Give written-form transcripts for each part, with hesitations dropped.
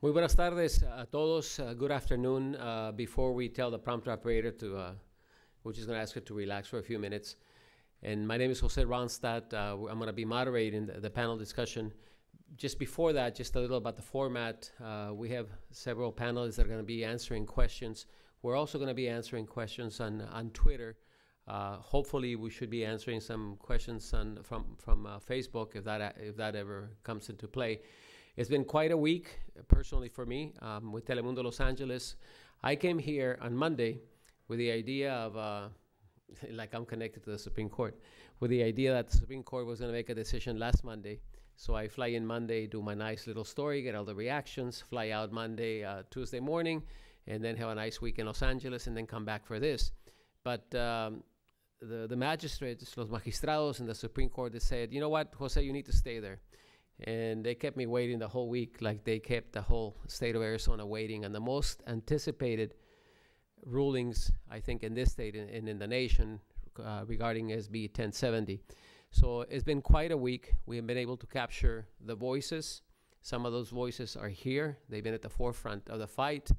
Muy buenas tardes a todos. Good afternoon. Before we tell the prompter operator to, we're just going to ask her to relax for a few minutes. And my name is Jose Ronstadt. I'm going to be moderating the panel discussion. Just before that, just a little about the format. We have several panelists that are going to be answering questions. We're also going to be answering questions on Twitter. Hopefully, we should be answering some questions from Facebook if that ever comes into play. It's been quite a week, personally for me, with Telemundo Los Angeles. I came here on Monday with the idea of, like I'm connected to the Supreme Court, with the idea that the Supreme Court was going to make a decision last Monday. So I fly in Monday, do my nice little story, get all the reactions, fly out Monday, Tuesday morning, and then have a nice week in Los Angeles, and then come back for this. But the magistrates, los magistrados in the Supreme Court, they said, you know what, Jose, you need to stay there. And they kept me waiting the whole week, like they kept the whole state of Arizona waiting on the most anticipated rulings, I think, in this state and in the nation regarding SB 1070. So it's been quite a week. We have been able to capture the voices. Some of those voices are here. They've been at the forefront of the fight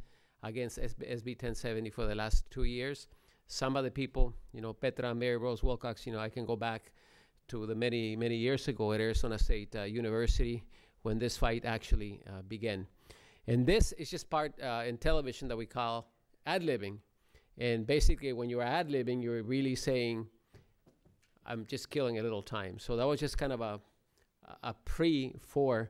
against SB 1070 for the last 2 years. Some of the people, you know, Petra, Mary Rose Wilcox, you know, I can go back to the many, many years ago at Arizona State University when this fight actually began. And this is just part in television that we call ad-libbing. And basically, when you're ad-libbing, you're really saying, I'm just killing a little time. So that was just kind of a pre for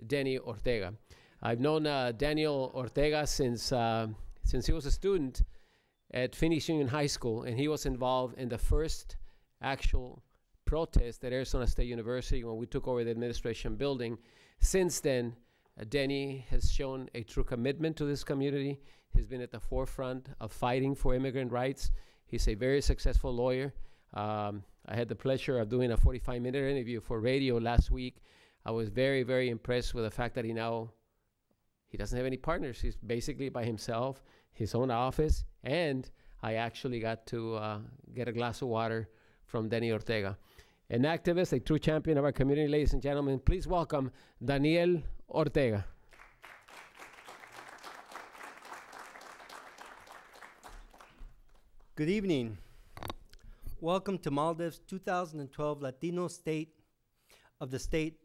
Denny Ortega. I've known Daniel Ortega since he was a student at Phoenix Union High School, and he was involved in the first actual protest at Arizona State University when we took over the administration building. Since then, Denny has shown a true commitment to this community. He's been at the forefront of fighting for immigrant rights. He's a very successful lawyer. I had the pleasure of doing a 45-minute interview for radio last week. I was very, very impressed with the fact that he doesn't have any partners. He's basically by himself, his own office, and I actually got to get a glass of water from Denny Ortega. An activist, a true champion of our community, ladies and gentlemen, please welcome Daniel Ortega. Good evening. Welcome to MALDEF's 2012 Latino State of the State,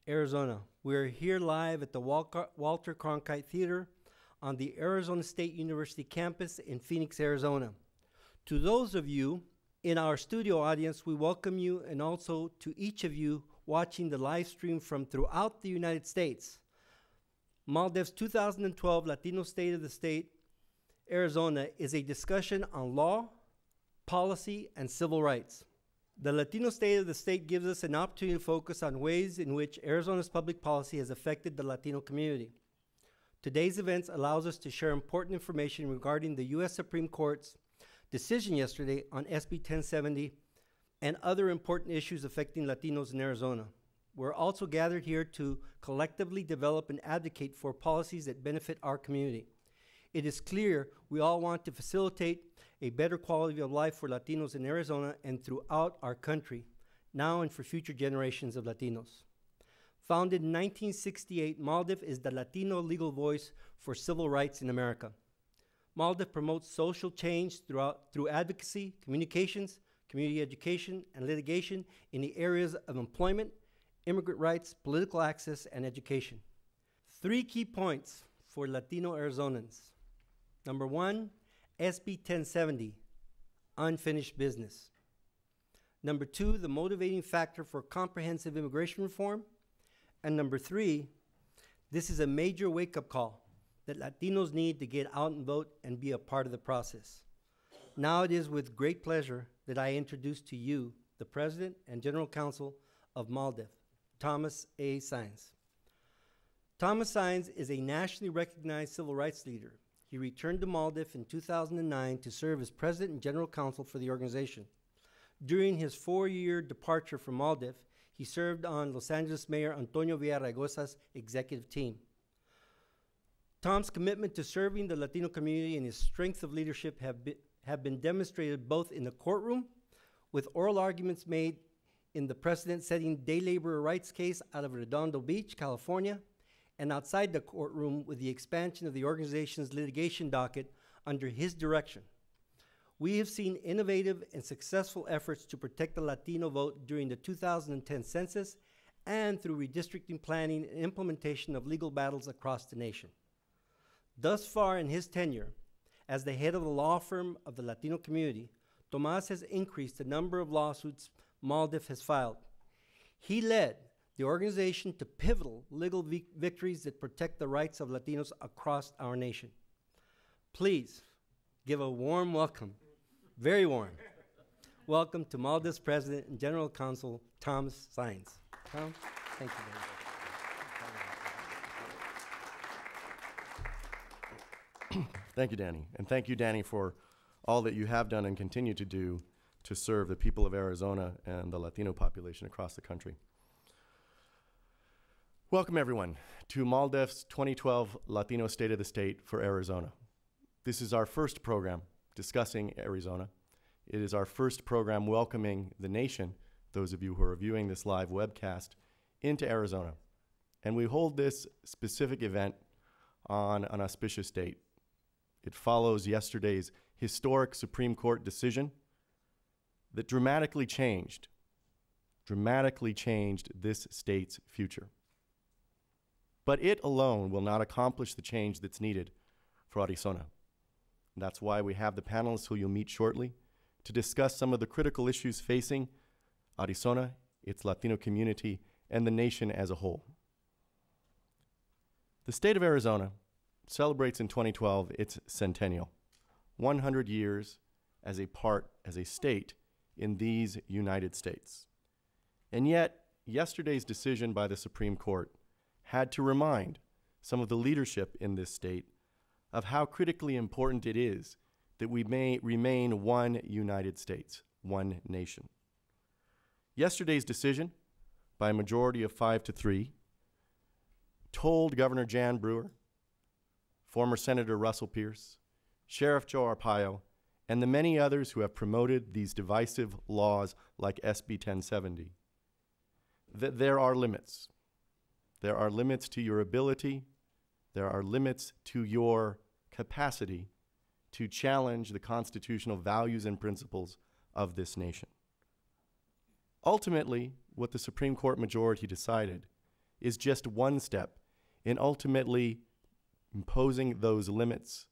Arizona. We're here live at the Walter Cronkite Theater on the Arizona State University campus in Phoenix, Arizona. To those of you in our studio audience, we welcome you, and also to each of you watching the live stream from throughout the United States. MALDEF's 2012 Latino State of the State, Arizona is a discussion on law, policy, and civil rights. The Latino State of the State gives us an opportunity to focus on ways in which Arizona's public policy has affected the Latino community. Today's events allows us to share important information regarding the U.S. Supreme Court's decision yesterday on SB 1070 and other important issues affecting Latinos in Arizona. We're also gathered here to collectively develop and advocate for policies that benefit our community. It is clear we all want to facilitate a better quality of life for Latinos in Arizona and throughout our country, now and for future generations of Latinos. Founded in 1968, MALDEF is the Latino legal voice for civil rights in America. MALDEF promotes social change through advocacy, communications, community education, and litigation in the areas of employment, immigrant rights, political access, and education. 3 key points for Latino Arizonans. Number 1, SB 1070, unfinished business. Number 2, the motivating factor for comprehensive immigration reform. And number 3, this is a major wake-up call that Latinos need to get out and vote and be a part of the process. Now it is with great pleasure that I introduce to you the President and General Counsel of MALDEF, Thomas A. Saenz. Thomas Saenz is a nationally recognized civil rights leader. He returned to MALDEF in 2009 to serve as President and General Counsel for the organization. During his 4-year departure from MALDEF, he served on Los Angeles Mayor Antonio Villaraigosa's executive team. Tom's commitment to serving the Latino community and his strength of leadership have been demonstrated both in the courtroom, with oral arguments made in the precedent-setting day labor rights case out of Redondo Beach, California, and outside the courtroom with the expansion of the organization's litigation docket under his direction. We have seen innovative and successful efforts to protect the Latino vote during the 2010 census and through redistricting planning and implementation of legal battles across the nation. Thus far in his tenure, as the head of the law firm of the Latino community, Tomas has increased the number of lawsuits MALDEF has filed. He led the organization to pivotal legal victories that protect the rights of Latinos across our nation. Please give a warm welcome, very warm, welcome to MALDEF's President and General Counsel, Tom Saenz. Tom, thank you very much. Thank you, Danny. And thank you, Danny, for all that you have done and continue to do to serve the people of Arizona and the Latino population across the country. Welcome, everyone, to MALDEF's 2012 Latino State of the State for Arizona. This is our first program discussing Arizona. It is our first program welcoming the nation, those of you who are viewing this live webcast, into Arizona. And we hold this specific event on an auspicious date. It follows yesterday's historic Supreme Court decision that dramatically changed this state's future. But it alone will not accomplish the change that's needed for Arizona. And that's why we have the panelists who you'll meet shortly to discuss some of the critical issues facing Arizona, its Latino community, and the nation as a whole. The state of Arizona celebrates in 2012 its centennial, 100 years as a state in these United States. And yet, yesterday's decision by the Supreme Court had to remind some of the leadership in this state of how critically important it is that we may remain one United States, one nation. Yesterday's decision, by a majority of 5-3, told Governor Jan Brewer, former Senator Russell Pierce, Sheriff Joe Arpaio, and the many others who have promoted these divisive laws like SB 1070, that there are limits. There are limits to your ability. There are limits to your capacity to challenge the constitutional values and principles of this nation. Ultimately, what the Supreme Court majority decided is just one step in ultimately imposing those limits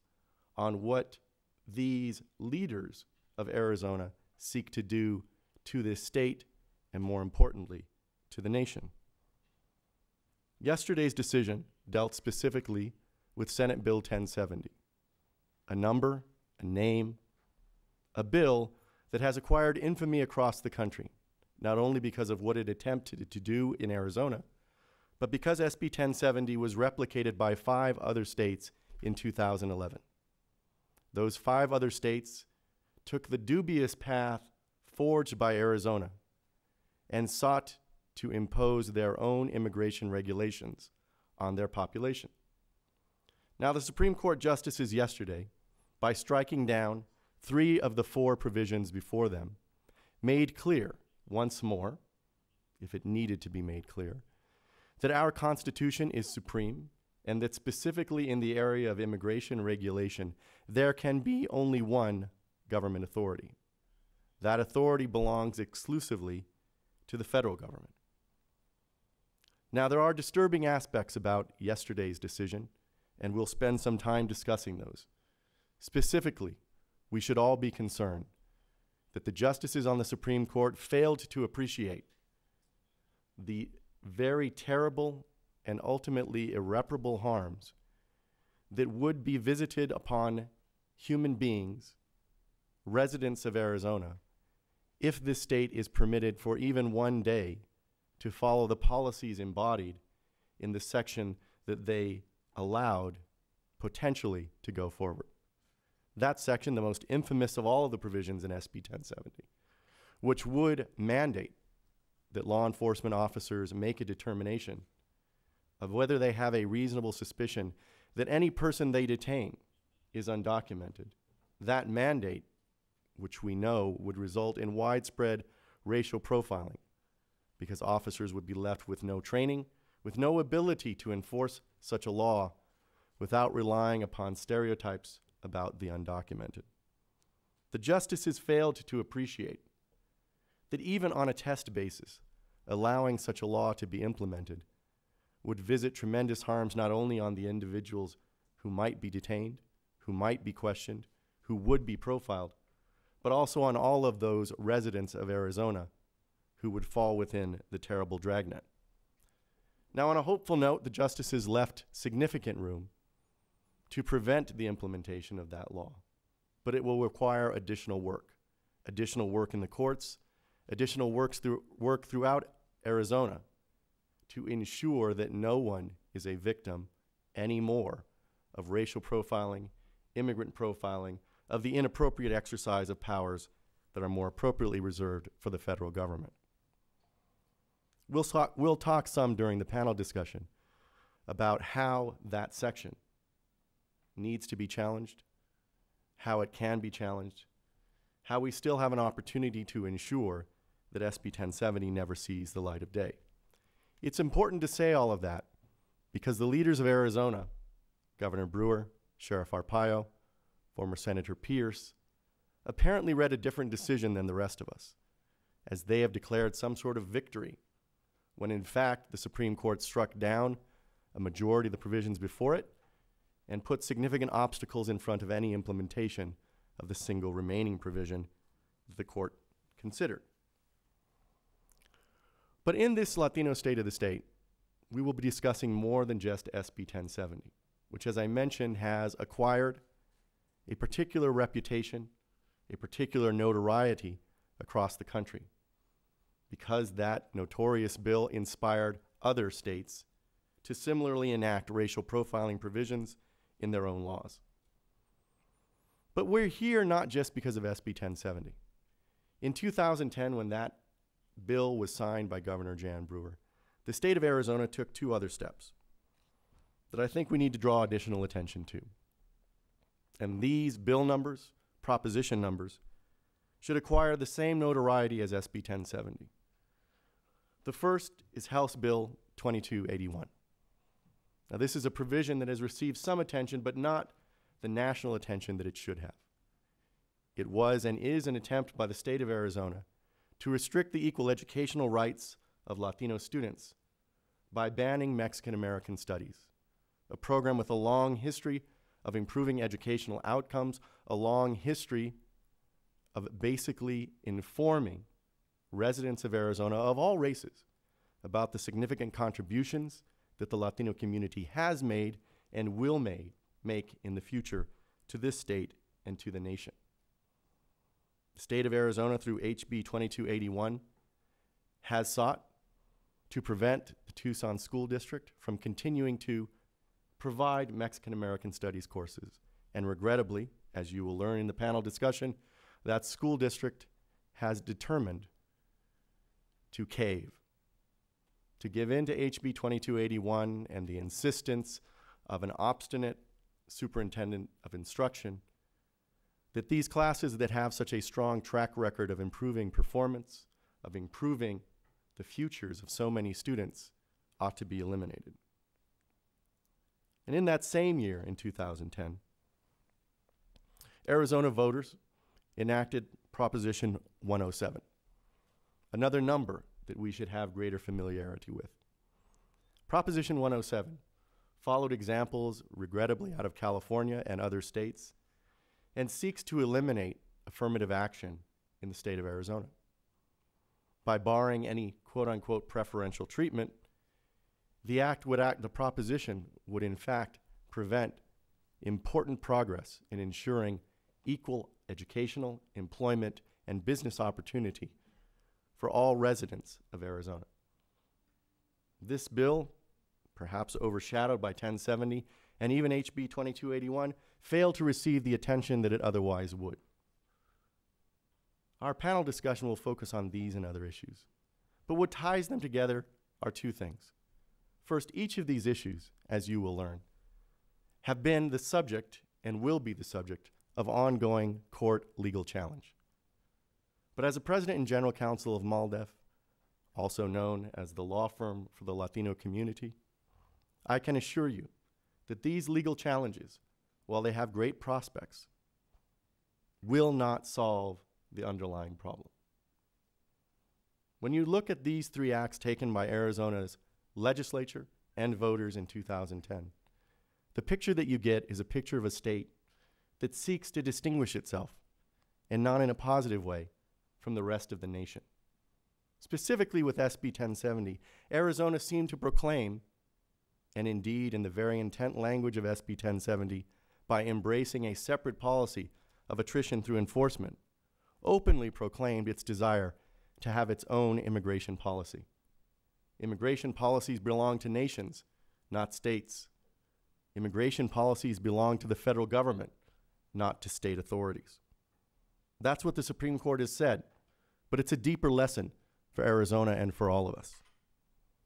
on what these leaders of Arizona seek to do to this state and, more importantly, to the nation. Yesterday's decision dealt specifically with Senate Bill 1070, a number, a name, a bill that has acquired infamy across the country, not only because of what it attempted to do in Arizona, but because SB 1070 was replicated by 5 other states in 2011. Those 5 other states took the dubious path forged by Arizona and sought to impose their own immigration regulations on their population. Now, the Supreme Court justices yesterday, by striking down 3 of the 4 provisions before them, made clear once more, if it needed to be made clear, that our Constitution is supreme and that specifically in the area of immigration regulation, there can be only one government authority. That authority belongs exclusively to the federal government. Now, there are disturbing aspects about yesterday's decision, and we'll spend some time discussing those. Specifically, we should all be concerned that the justices on the Supreme Court failed to appreciate the very terrible and ultimately irreparable harms that would be visited upon human beings, residents of Arizona, if this state is permitted for even one day to follow the policies embodied in the section that they allowed potentially to go forward. That section, the most infamous of all of the provisions in SB 1070, which would mandate that law enforcement officers make a determination of whether they have a reasonable suspicion that any person they detain is undocumented. That mandate, which we know would result in widespread racial profiling, because officers would be left with no training, with no ability to enforce such a law without relying upon stereotypes about the undocumented. The justices failed to appreciate that even on a test basis, allowing such a law to be implemented would visit tremendous harms not only on the individuals who might be detained, who might be questioned, who would be profiled, but also on all of those residents of Arizona who would fall within the terrible dragnet. Now, on a hopeful note, the justices left significant room to prevent the implementation of that law, but it will require additional work in the courts, additional work throughout Arizona to ensure that no one is a victim anymore of racial profiling, immigrant profiling, of the inappropriate exercise of powers that are more appropriately reserved for the federal government. We'll talk some during the panel discussion about how that section needs to be challenged, how it can be challenged, how we still have an opportunity to ensure that SB 1070 never sees the light of day. It's important to say all of that because the leaders of Arizona, Governor Brewer, Sheriff Arpaio, former Senator Pierce, apparently read a different decision than the rest of us, as they have declared some sort of victory, when in fact the Supreme Court struck down a majority of the provisions before it and put significant obstacles in front of any implementation of the single remaining provision that the court considered. But in this Latino State of the State, we will be discussing more than just SB 1070, which, as I mentioned, has acquired a particular reputation, a particular notoriety across the country, because that notorious bill inspired other states to similarly enact racial profiling provisions in their own laws. But we're here not just because of SB 1070. In 2010, when that bill was signed by Governor Jan Brewer, the state of Arizona took two other steps that I think we need to draw additional attention to. And these bill numbers, proposition numbers, should acquire the same notoriety as SB 1070. The first is House Bill 2281. Now, this is a provision that has received some attention, but not the national attention that it should have. It was and is an attempt by the state of Arizona to restrict the equal educational rights of Latino students by banning Mexican American studies, a program with a long history of improving educational outcomes, a long history of basically informing residents of Arizona of all races about the significant contributions that the Latino community has made and will make in the future to this state and to the nation. The state of Arizona, through HB 2281, has sought to prevent the Tucson School District from continuing to provide Mexican American studies courses. And regrettably, as you will learn in the panel discussion, that school district has determined to cave, to give in to HB 2281 and the insistence of an obstinate superintendent of instruction that these classes that have such a strong track record of improving performance, of improving the futures of so many students, ought to be eliminated. And in that same year, in 2010, Arizona voters enacted Proposition 107, another number that we should have greater familiarity with. Proposition 107 followed examples, regrettably, out of California and other states, and seeks to eliminate affirmative action in the state of Arizona. By barring any quote-unquote preferential treatment, the proposition would in fact prevent important progress in ensuring equal educational, employment, and business opportunity for all residents of Arizona. This bill, perhaps overshadowed by 1070 and even HB 2281, failed to receive the attention that it otherwise would. Our panel discussion will focus on these and other issues. But what ties them together are two things. First, each of these issues, as you will learn, have been the subject and will be the subject of ongoing court legal challenge. But as a president and general counsel of MALDEF, also known as the law firm for the Latino community, I can assure you that these legal challenges, while they have great prospects, will not solve the underlying problem. When you look at these three acts taken by Arizona's legislature and voters in 2010, the picture that you get is a picture of a state that seeks to distinguish itself, and not in a positive way, from the rest of the nation. Specifically with SB 1070, Arizona seemed to proclaim, and indeed in the very intent language of SB 1070, by embracing a separate policy of attrition through enforcement, openly proclaimed its desire to have its own immigration policy. Immigration policies belong to nations, not states. Immigration policies belong to the federal government, not to state authorities. That's what the Supreme Court has said, but it's a deeper lesson for Arizona and for all of us.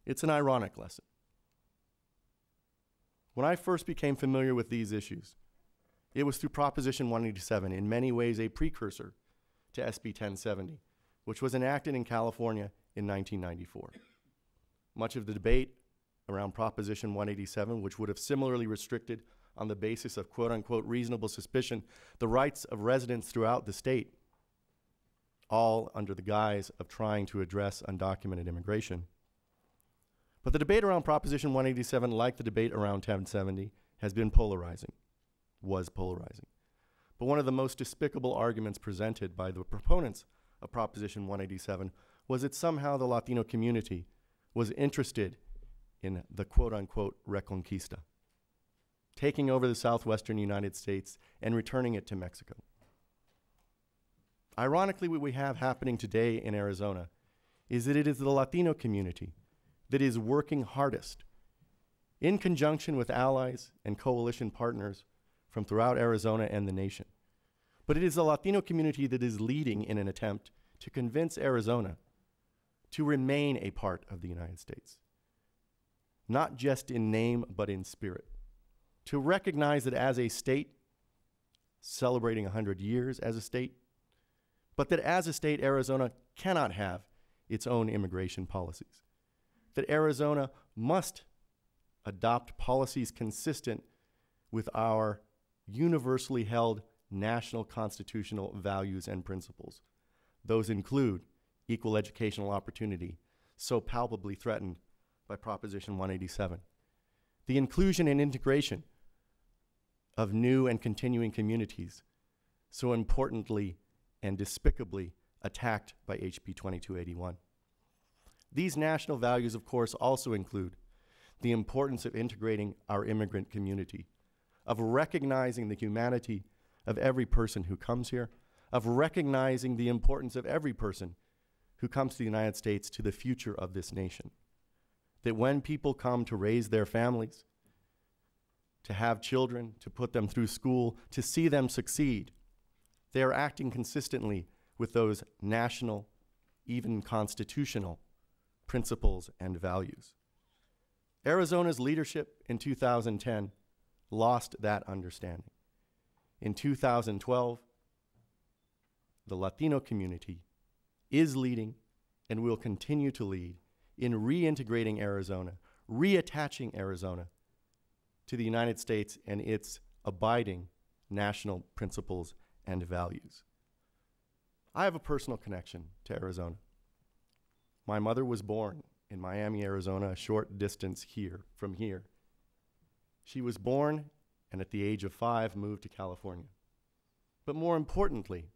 It's an ironic lesson. When I first became familiar with these issues, it was through Proposition 187, in many ways a precursor to SB 1070, which was enacted in California in 1994. Much of the debate around Proposition 187, which would have similarly restricted on the basis of quote-unquote reasonable suspicion the rights of residents throughout the state, all under the guise of trying to address undocumented immigration. But the debate around Proposition 187, like the debate around 1070, has been polarizing, was polarizing. But one of the most despicable arguments presented by the proponents of Proposition 187 was that somehow the Latino community was interested in the quote-unquote Reconquista, taking over the southwestern United States and returning it to Mexico. Ironically, what we have happening today in Arizona is that it is the Latino community that is working hardest, in conjunction with allies and coalition partners from throughout Arizona and the nation. But it is the Latino community that is leading in an attempt to convince Arizona to remain a part of the United States, not just in name, but in spirit. To recognize that as a state, celebrating 100 years as a state, but that as a state, Arizona cannot have its own immigration policies. That Arizona must adopt policies consistent with our universally held national constitutional values and principles. Those include equal educational opportunity, so palpably threatened by Proposition 187. The inclusion and integration of new and continuing communities, so importantly and despicably attacked by HB 2281. These national values, of course, also include the importance of integrating our immigrant community, of recognizing the humanity of every person who comes here, of recognizing the importance of every person who comes to the United States to the future of this nation. That when people come to raise their families, to have children, to put them through school, to see them succeed, they are acting consistently with those national, even constitutional, principles and values. Arizona's leadership in 2010 lost that understanding. In 2012, the Latino community is leading and will continue to lead in reintegrating Arizona, reattaching Arizona to the United States and its abiding national principles and values. I have a personal connection to Arizona. My mother was born in Miami, Arizona, a short distance from here. She was born and at the age of 5 moved to California. But more importantly,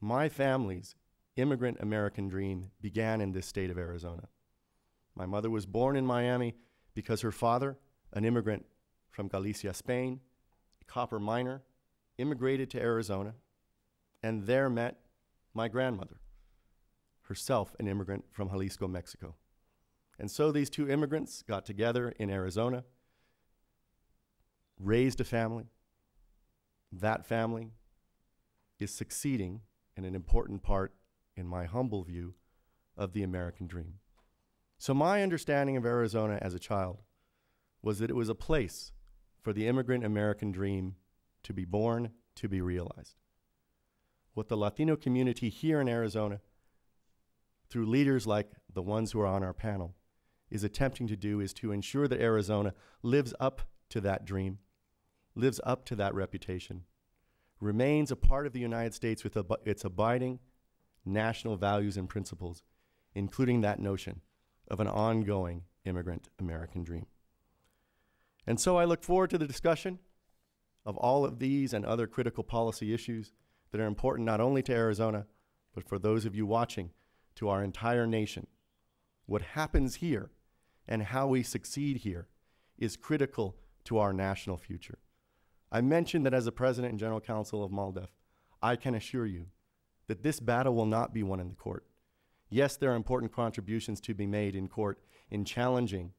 my family's immigrant American dream began in this state of Arizona. My mother was born in Miami because her father, an immigrant from Galicia, Spain, a copper miner, immigrated to Arizona and there met my grandmother, herself an immigrant from Jalisco, Mexico. And so these two immigrants got together in Arizona, raised a family. That family is succeeding in an important part, in my humble view, of the American dream. So my understanding of Arizona as a child was that it was a place for the immigrant American dream to be born, to be realized. What the Latino community here in Arizona through leaders like the ones who are on our panel, is attempting to do is to ensure that Arizona lives up to that dream, lives up to that reputation, remains a part of the United States with its abiding national values and principles, including that notion of an ongoing immigrant American dream. And so I look forward to the discussion of all of these and other critical policy issues that are important not only to Arizona, but for those of you watching, to our entire nation. What happens here and how we succeed here is critical to our national future. I mentioned that as the President and General Counsel of MALDEF, I can assure you that this battle will not be won in the court. Yes, there are important contributions to be made in court in challenging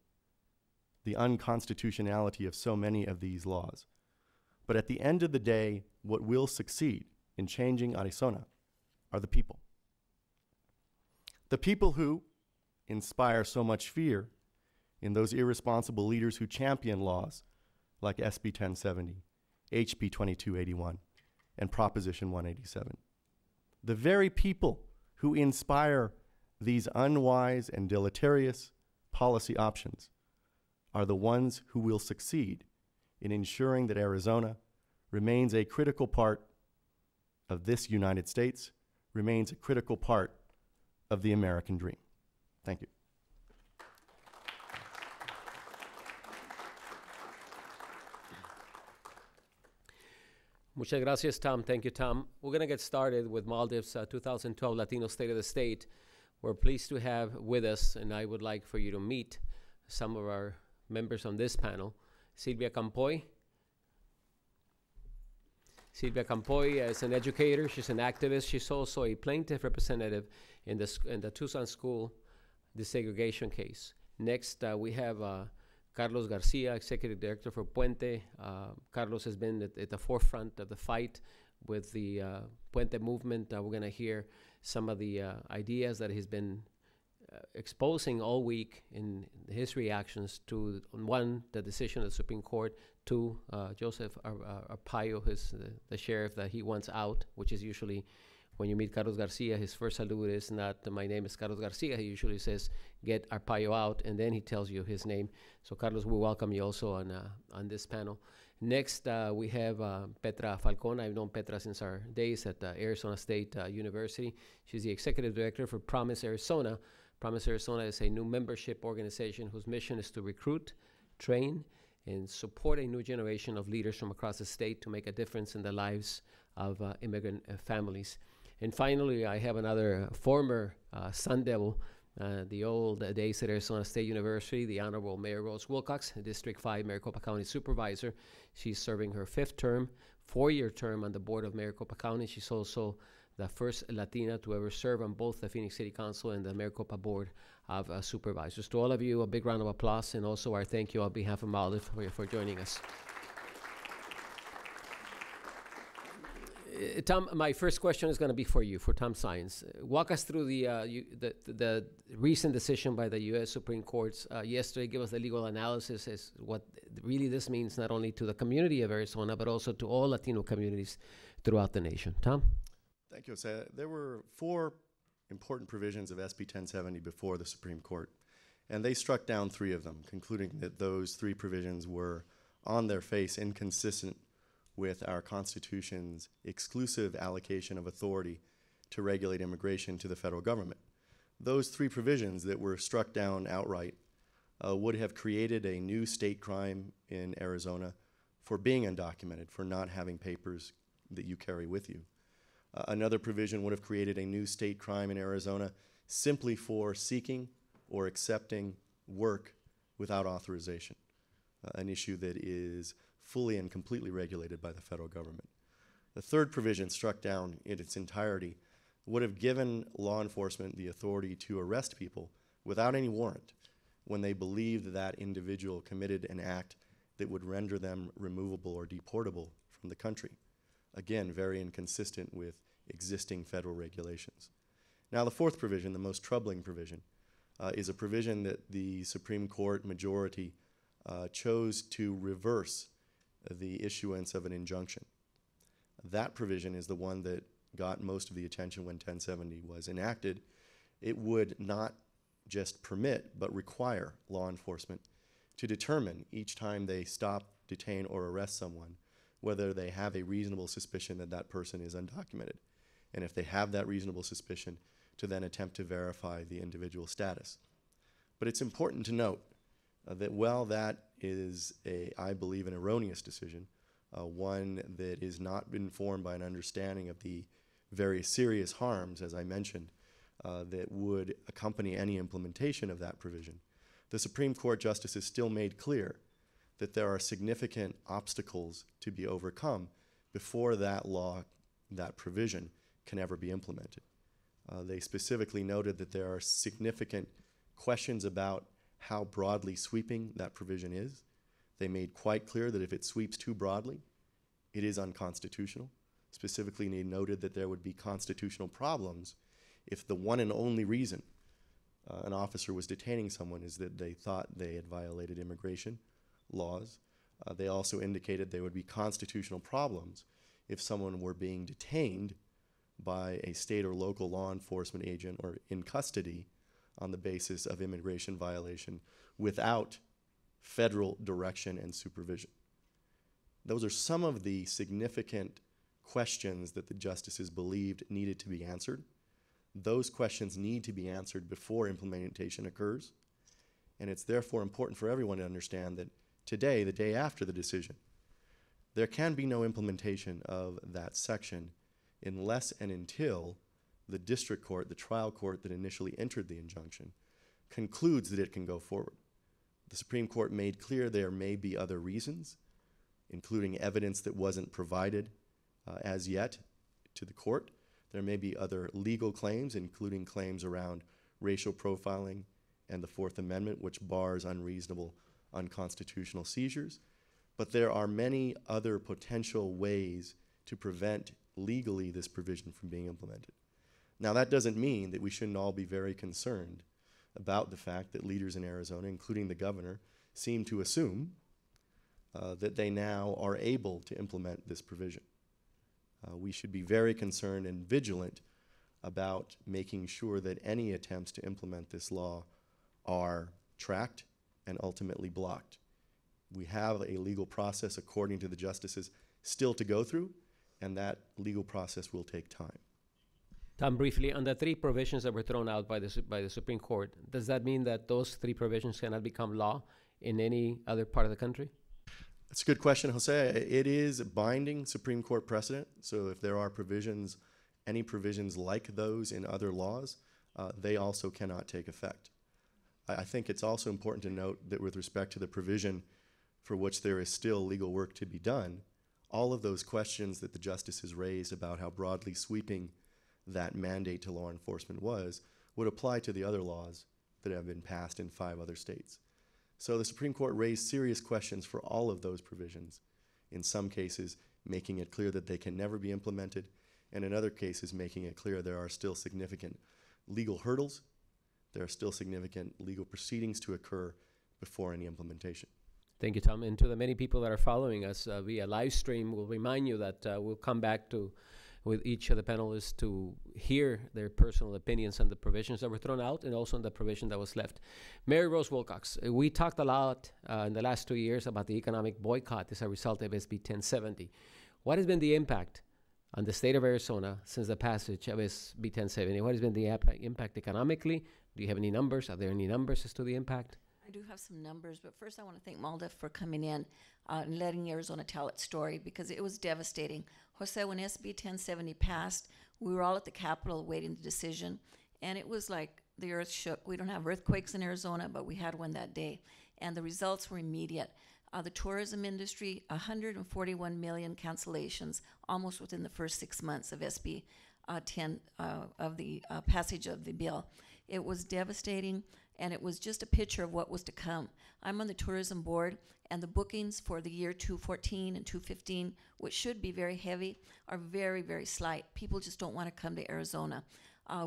the unconstitutionality of so many of these laws. But at the end of the day, what will succeed in changing Arizona are the people. The people who inspire so much fear in those irresponsible leaders who champion laws like SB 1070, HB 2281, and Proposition 187. The very people who inspire these unwise and deleterious policy options are the ones who will succeed in ensuring that Arizona remains a critical part of this United States, remains a critical part of the American dream. Thank you. Muchas gracias, Tom. Thank you, Tom. We're going to get started with MALDEF's 2012 Latino State of the State. We're pleased to have with us, and I would like for you to meet some of our members on this panel. Silvia Campoy. Silvia Campoy is an educator. She's an activist. She's also a plaintiff representative in the Tucson school desegregation case. Next, we have Carlos Garcia, Executive Director for Puente. Carlos has been at the forefront of the fight with the Puente movement. We're going to hear some of the ideas that he's been exposing all week in his reactions to, one, the decision of the Supreme Court, two, Joseph Arpaio, the sheriff that he wants out, which is usually when you meet Carlos Garcia, his first salute is not, my name is Carlos Garcia. He usually says, get Arpaio out, and then he tells you his name. So Carlos, we welcome you also on this panel. Next, we have Petra Falcon. I've known Petra since our days at Arizona State University. She's the Executive Director for Promise Arizona. Promise Arizona is a new membership organization whose mission is to recruit, train, and support a new generation of leaders from across the state to make a difference in the lives of immigrant families. And finally, I have another former Sun Devil, the old days at Arizona State University, the Honorable Mayor Rose Wilcox, District 5 Maricopa County Supervisor. She's serving her 5th term, 4-year term on the board of Maricopa County. She's also the first Latina to ever serve on both the Phoenix City Council and the Maricopa Board of Supervisors. To all of you, a big round of applause, and also our thank you on behalf of MALDEF for joining us. Tom, my first question is going to be for you, for Tom Science. Walk us through the recent decision by the U.S. Supreme Court yesterday. Give us the legal analysis as what really this means not only to the community of Arizona, but also to all Latino communities throughout the nation. Tom? Thank you, Jose. There were 4 important provisions of SB 1070 before the Supreme Court, and they struck down 3 of them, concluding that those 3 provisions were on their face inconsistent with our Constitution's exclusive allocation of authority to regulate immigration to the federal government. Those 3 provisions that were struck down outright would have created a new state crime in Arizona for being undocumented, for not having papers that you carry with you. Another provision would have created a new state crime in Arizona simply for seeking or accepting work without authorization, an issue that is fully and completely regulated by the federal government. The 3rd provision, struck down in its entirety, would have given law enforcement the authority to arrest people without any warrant when they believed that individual committed an act that would render them removable or deportable from the country. Again, very inconsistent with existing federal regulations. Now, the 4th provision, the most troubling provision, is a provision that the Supreme Court majority chose to reverse the issuance of an injunction. That provision is the one that got most of the attention when 1070 was enacted, it would not just permit but require law enforcement to determine each time they stop, detain, or arrest someone whether they have a reasonable suspicion that that person is undocumented. And if they have that reasonable suspicion, to then attempt to verify the individual status. But it's important to note that while that is I believe, an erroneous decision, one that is not informed by an understanding of the very serious harms, as I mentioned, that would accompany any implementation of that provision, the Supreme Court justices still made clear that there are significant obstacles to be overcome before that law, that provision, can ever be implemented. They specifically noted that there are significant questions about how broadly sweeping that provision is. They made quite clear that if it sweeps too broadly, it is unconstitutional. Specifically, they noted that there would be constitutional problems if the one and only reason an officer was detaining someone is that they thought they had violated immigration laws. They also indicated there would be constitutional problems if someone were being detained by a state or local law enforcement agent or in custody on the basis of immigration violation without federal direction and supervision. Those are some of the significant questions that the justices believed needed to be answered. Those questions need to be answered before implementation occurs, and it's therefore important for everyone to understand that today, the day after the decision, there can be no implementation of that section unless and until the district court, the trial court that initially entered the injunction, concludes that it can go forward. The Supreme Court made clear there may be other reasons, including evidence that wasn't provided as yet to the court. There may be other legal claims, including claims around racial profiling and the Fourth Amendment, which bars unreasonable, unconstitutional seizures. But there are many other potential ways to prevent legally this provision from being implemented. Now, that doesn't mean that we shouldn't all be very concerned about the fact that leaders in Arizona, including the governor, seem to assume that they now are able to implement this provision. We should be very concerned and vigilant about making sure that any attempts to implement this law are tracked and ultimately blocked. We have a legal process, according to the justices, still to go through, and that legal process will take time. Tom, briefly, on the three provisions that were thrown out by the Supreme Court, does that mean that those three provisions cannot become law in any other part of the country? That's a good question, Jose. It is binding Supreme Court precedent, so if there are provisions, any provisions like those in other laws, they also cannot take effect. I think it's also important to note that with respect to the provision for which there is still legal work to be done, all of those questions that the justices raised about how broadly sweeping that mandate to law enforcement was would apply to the other laws that have been passed in 5 other states. So the Supreme Court raised serious questions for all of those provisions, in some cases making it clear that they can never be implemented, and in other cases making it clear there are still significant legal hurdles, there are still significant legal proceedings to occur before any implementation. Thank you, Tom. And to the many people that are following us via live stream, we'll remind you that we'll come back with each of the panelists to hear their personal opinions on the provisions that were thrown out and also on the provision that was left. Mary Rose Wilcox, we talked a lot in the last 2 years about the economic boycott as a result of SB 1070. What has been the impact on the state of Arizona since the passage of SB 1070? What has been the impact economically? Do you have any numbers? Are there any numbers as to the impact? I do have some numbers, but first I want to thank MALDEF for coming in and letting Arizona tell its story, because it was devastating. Jose, when SB 1070 passed, we were all at the Capitol waiting the decision, and it was like the earth shook. We don't have earthquakes in Arizona, but we had one that day, and the results were immediate. The tourism industry, 141 million cancellations almost within the first 6 months of SB 10 of the passage of the bill. It was devastating, and it was just a picture of what was to come. I'm on the tourism board, and the bookings for the year 2014 and 2015, which should be very heavy, are very, very slight. People just don't want to come to Arizona.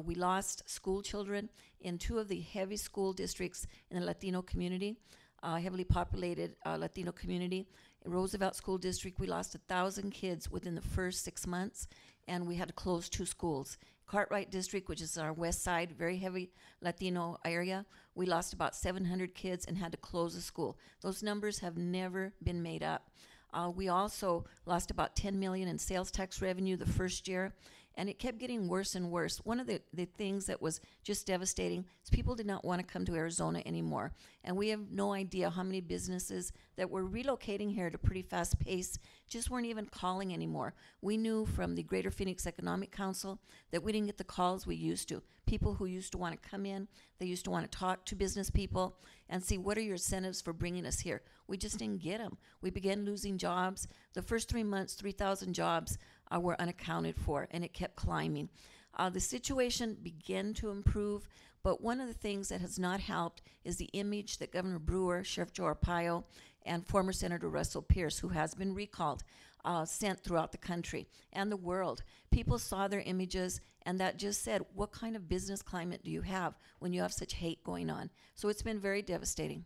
We lost school children in 2 of the heavy school districts in the Latino community. heavily populated Latino community. In Roosevelt School District, we lost 1,000 kids within the first 6 months, and we had to close 2 schools. Cartwright District, which is our west side, very heavy Latino area, we lost about 700 kids and had to close a school. Those numbers have never been made up. We also lost about $10 million in sales tax revenue the first year, and it kept getting worse and worse. One of the things that was just devastating is people did not want to come to Arizona anymore. And we have no idea how many businesses that were relocating here at a pretty fast pace just weren't even calling anymore. We knew from the Greater Phoenix Economic Council that we didn't get the calls we used to. People who used to want to come in, they used to want to talk to business people and see what are your incentives for bringing us here. We just didn't get them. We began losing jobs. The first 3 months, 3,000 jobs were unaccounted for, and it kept climbing. The situation began to improve, but one of the things that has not helped is the image that Governor Brewer, Sheriff Joe Arpaio, and former Senator Russell Pierce, who has been recalled, sent throughout the country and the world. People saw their images, and that just said, what kind of business climate do you have when you have such hate going on? So it's been very devastating.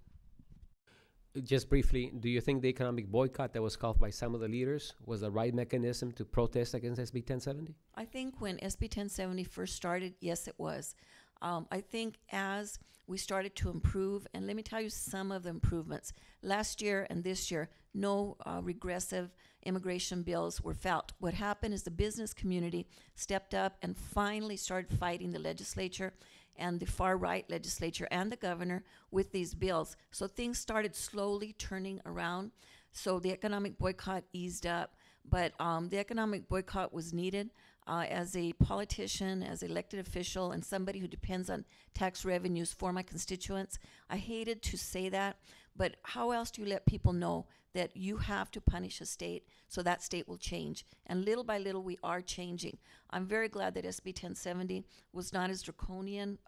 Just briefly, do you think the economic boycott that was called by some of the leaders was the right mechanism to protest against SB 1070? I think when SB 1070 first started, yes, it was. I think as we started to improve, and let me tell you some of the improvements. Last year and this year, no regressive immigration bills were felt. What happened is the business community stepped up and finally started fighting the legislature and the far-right legislature and the governor with these bills. So things started slowly turning around. So the economic boycott eased up. But the economic boycott was needed. As a politician, as an elected official, and somebody who depends on tax revenues for my constituents, I hated to say that, but how else do you let people know that you have to punish a state so that state will change? And little by little, we are changing. I'm very glad that SB 1070 was not as draconian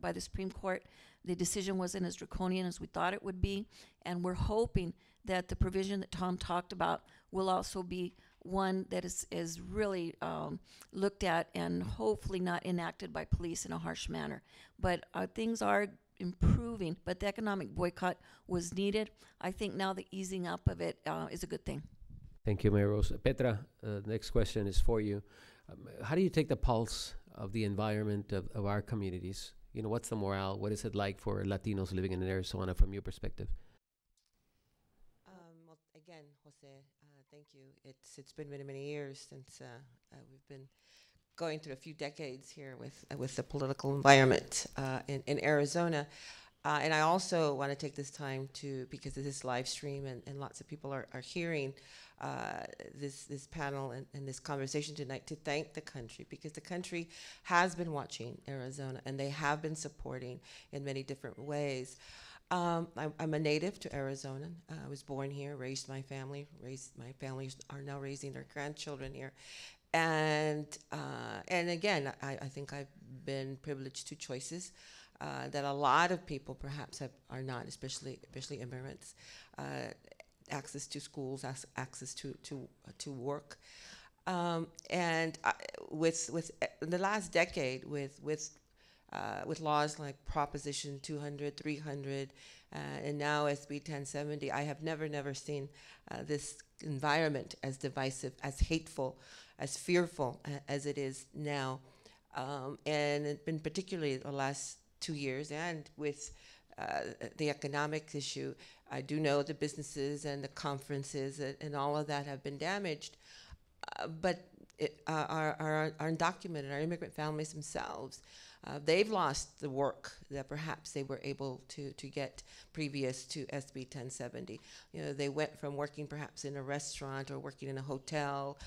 by the Supreme Court. The decision wasn't as draconian as we thought it would be, and we're hoping that the provision that Tom talked about will also be one that is really looked at and hopefully not enacted by police in a harsh manner. But things are improving, but the economic boycott was needed. I think now the easing up of it is a good thing. Thank you, Mayor Rose. Petra, the next question is for you. How do you take the pulse of the environment of our communities? You know, what's the morale? What is it like for Latinos living in Arizona from your perspective? Well, again, Jose, thank you. It's been many, many years since we've been going through a few decades here with the political environment in Arizona. And I also want to take this time to, because of this live stream and lots of people are hearing this panel and this conversation tonight, to thank the country, because the country has been watching Arizona and they have been supporting in many different ways. I'm a native to Arizona. I was born here, raised my family are now raising their grandchildren here. And again, I think I've been privileged to choices that a lot of people perhaps are not, especially immigrants. Access to schools, access to work, and with the last decade, with laws like Proposition 200, 300, and now SB 1070, I have never seen this environment as divisive, as hateful, as fearful as it is now, and it's been particularly the last 2 years, and with the economic issue. I do know the businesses and the conferences and all of that have been damaged, but are undocumented, our immigrant families themselves, they've lost the work that perhaps they were able to get previous to SB 1070. You know, they went from working perhaps in a restaurant or working in a hotel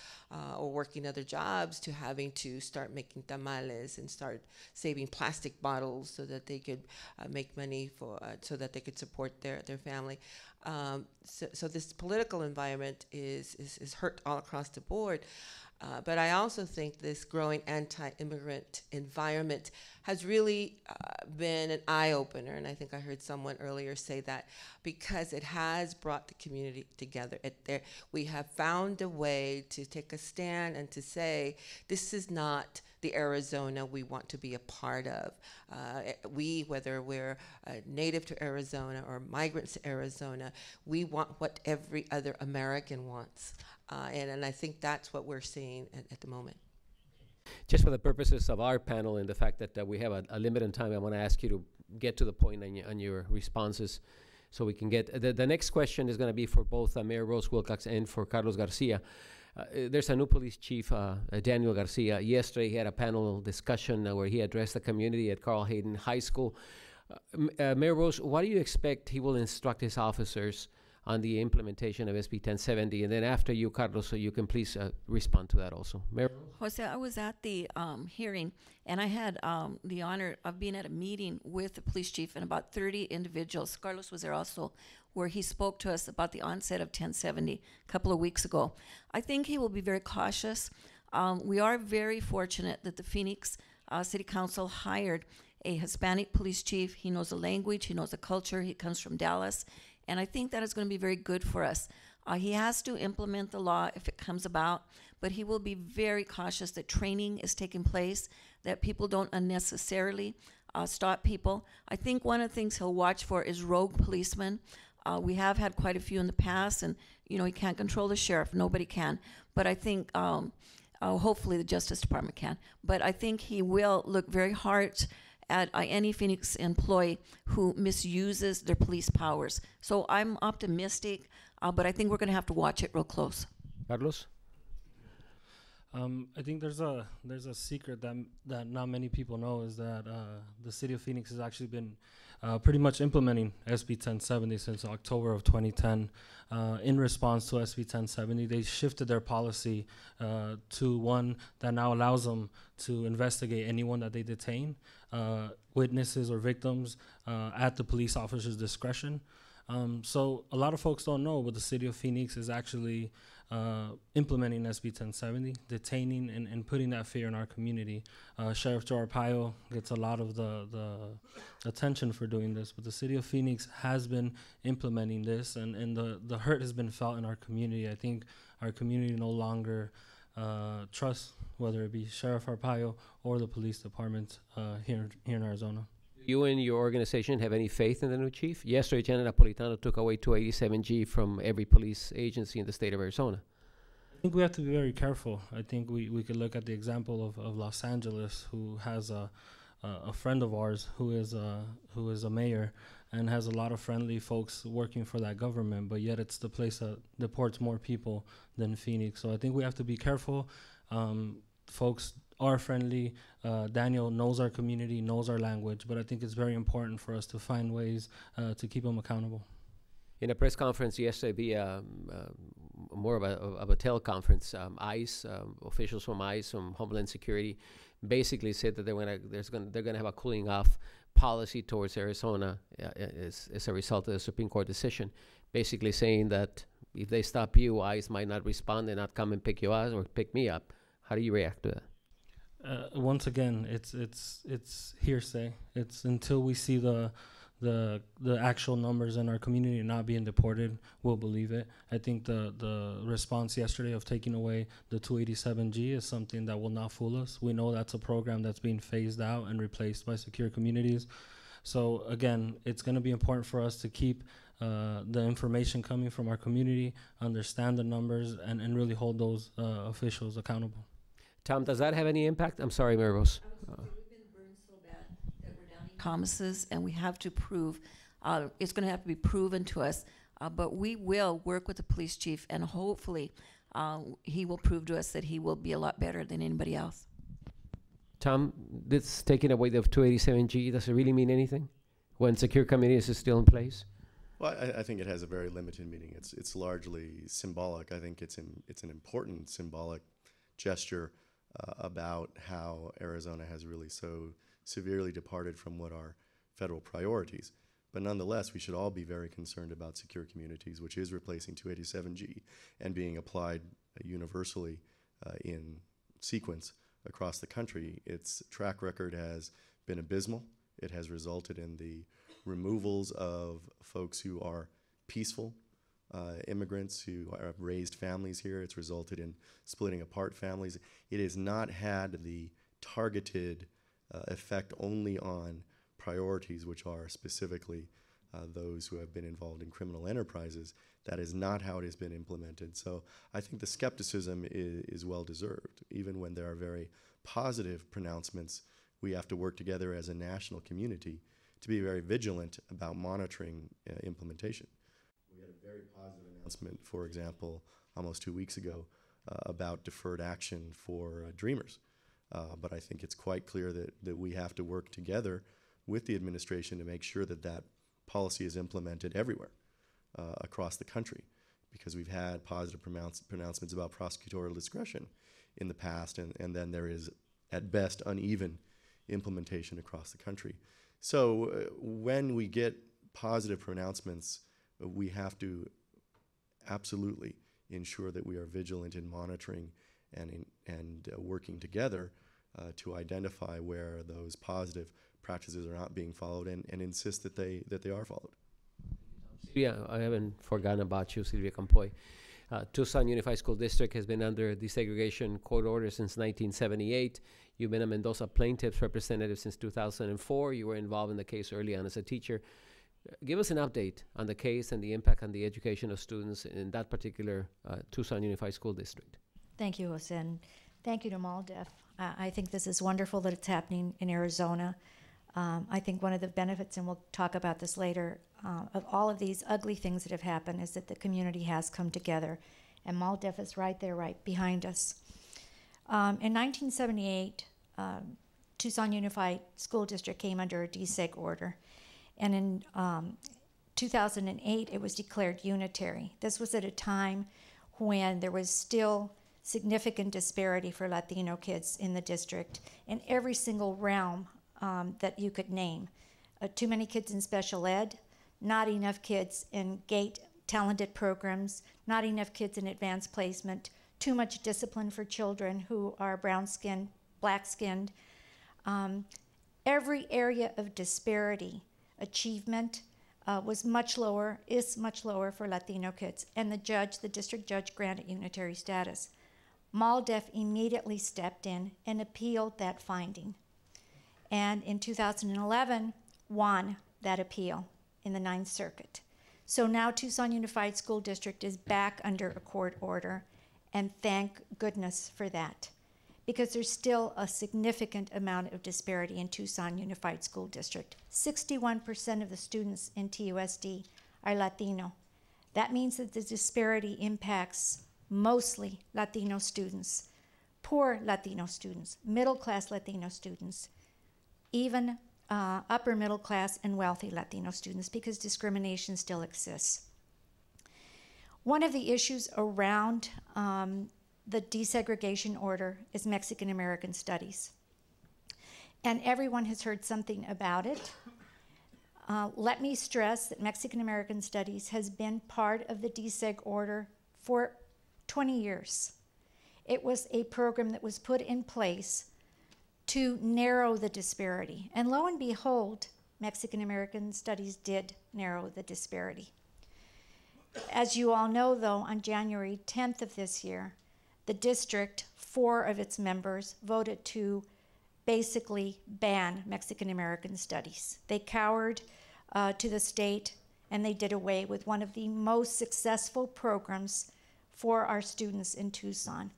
or working other jobs to having to start making tamales and start saving plastic bottles so that they could make money so that they could support their family. So this political environment is hurt all across the board. But I also think this growing anti-immigrant environment has really been an eye-opener, and I think I heard someone earlier say that, because it has brought the community together. We have found a way to take a stand and to say, this is not the Arizona we want to be a part of. Whether we're native to Arizona or migrants to Arizona, we want what every other American wants. And I think that's what we're seeing at the moment. Just for the purposes of our panel and the fact that we have a limited time, I want to ask you to get to the point on your responses so we can get... The next question is going to be for both Mayor Rose Wilcox and for Carlos Garcia. There's a new police chief, Daniel Garcia. Yesterday he had a panel discussion where he addressed the community at Carl Hayden High School. Mayor Rose, what do you expect he will instruct his officers on the implementation of SB 1070? And then after you, Carlos, so you can please respond to that also. Mayor? Jose, I was at the hearing, and I had the honor of being at a meeting with the police chief and about 30 individuals. Carlos was there also, where he spoke to us about the onset of 1070 a couple of weeks ago. I think he will be very cautious. We are very fortunate that the Phoenix City Council hired a Hispanic police chief. He knows the language, he knows the culture, he comes from Dallas, and I think that is going to be very good for us. He has to implement the law if it comes about, but he will be very cautious that training is taking place, that people don't unnecessarily stop people. I think one of the things he'll watch for is rogue policemen. We have had quite a few in the past, and you know, he can't control the sheriff. Nobody can. But I think hopefully the Justice Department can. But I think he will look very hard at any Phoenix employee who misuses their police powers. So I'm optimistic, but I think we're going to have to watch it real close. Carlos? I think there's a secret that not many people know, is that the city of Phoenix has actually been pretty much implementing SB 1070 since October of 2010. In response to SB 1070, they shifted their policy to one that now allows them to investigate anyone that they detain, witnesses or victims, at the police officer's discretion. So a lot of folks don't know, but the city of Phoenix is actually implementing SB 1070, detaining and putting that fear in our community. Sheriff Joe Arpaio gets a lot of the attention for doing this, but the city of Phoenix has been implementing this, and the hurt has been felt in our community. I think our community no longer trusts, whether it be Sheriff Arpaio or the police department here in Arizona. You and your organization have any faith in the new chief? Yesterday, Janet Napolitano took away 287G from every police agency in the state of Arizona. I think we have to be very careful. I think we could look at the example of Los Angeles, who has a friend of ours who is a mayor and has a lot of friendly folks working for that government, but yet it's the place that deports more people than Phoenix. So I think we have to be careful. Folks are friendly. Daniel knows our community, knows our language, but I think it's very important for us to find ways to keep them accountable. In a press conference yesterday, via more of a teleconference, ICE officials from ICE, from Homeland Security, basically said that they're gonna have a cooling off policy towards Arizona as a result of the Supreme Court decision, basically saying that if they stop you, ICE might not respond and not come and pick you up or pick me up. How do you react to that? Once again, it's hearsay. It's until we see the actual numbers in our community not being deported, we'll believe it. I think the response yesterday of taking away the 287G is something that will not fool us. We know that's a program that's being phased out and replaced by secure communities. So again, it's going to be important for us to keep the information coming from our community, understand the numbers, and really hold those officials accountable. Tom, does that have any impact? I'm sorry, Mary Rose. We've been burned so bad that we're down in promises, and we have to prove. It's going to have to be proven to us, but we will work with the police chief, and hopefully he will prove to us that he will be a lot better than anybody else. Tom, this taking away the 287G, does it really mean anything when secure communities is still in place? Well, I think it has a very limited meaning. It's largely symbolic. I think it's an important symbolic gesture about how Arizona has really so severely departed from what are federal priorities. But nonetheless, we should all be very concerned about secure communities, which is replacing 287G and being applied universally in sequence across the country. Its track record has been abysmal. It has resulted in the removals of folks who are peaceful immigrants who have raised families here. It's resulted in splitting apart families. It has not had the targeted effect only on priorities, which are specifically those who have been involved in criminal enterprises. That is not how it has been implemented. So I think the skepticism is well deserved. Even when there are very positive pronouncements, we have to work together as a national community to be very vigilant about monitoring implementation. We had a very positive announcement, for example, almost 2 weeks ago about deferred action for Dreamers. But I think it's quite clear that we have to work together with the administration to make sure that that policy is implemented everywhere across the country, because we've had positive pronouncements about prosecutorial discretion in the past, and then there is, at best, uneven implementation across the country. So when we get positive pronouncements, we have to absolutely ensure that we are vigilant in monitoring and working together to identify where those positive practices are not being followed, and insist that they are followed. Yeah, I haven't forgotten about you, Silvia Campoy. Tucson Unified School District has been under desegregation court order since 1978. You've been a Mendoza plaintiff's representative since 2004. You were involved in the case early on as a teacher. Give us an update on the case and the impact on the education of students in that particular Tucson Unified School District. Thank you, Jose, and thank you to MALDEF. I think this is wonderful that it's happening in Arizona. I think one of the benefits, and we'll talk about this later, of all of these ugly things that have happened is that the community has come together, and MALDEF is right there, right behind us. In 1978, Tucson Unified School District came under a deseg order, and in 2008, it was declared unitary. This was at a time when there was still significant disparity for Latino kids in the district in every single realm that you could name. Too many kids in special ed, not enough kids in GATE talented programs, not enough kids in advanced placement, too much discipline for children who are brown-skinned, black-skinned. Every area of disparity, achievement was much lower, is much lower for Latino kids, and the district judge granted unitary status. MALDEF immediately stepped in and appealed that finding, and in 2011 won that appeal in the Ninth Circuit. So now Tucson Unified School District is back under a court order, and thank goodness for that, because there's still a significant amount of disparity in Tucson Unified School District. 61% of the students in TUSD are Latino. That means that the disparity impacts mostly Latino students, poor Latino students, middle-class Latino students, even upper middle class and wealthy Latino students, because discrimination still exists. One of the issues around the desegregation order is Mexican American studies. And everyone has heard something about it. Let me stress that Mexican American studies has been part of the deseg order for 20 years. It was a program that was put in place to narrow the disparity. And lo and behold, Mexican American studies did narrow the disparity. As you all know, though, on January 10th of this year, the district, 4 of its members, voted to basically ban Mexican American studies. They cowered to the state, and they did away with one of the most successful programs for our students in Tucson.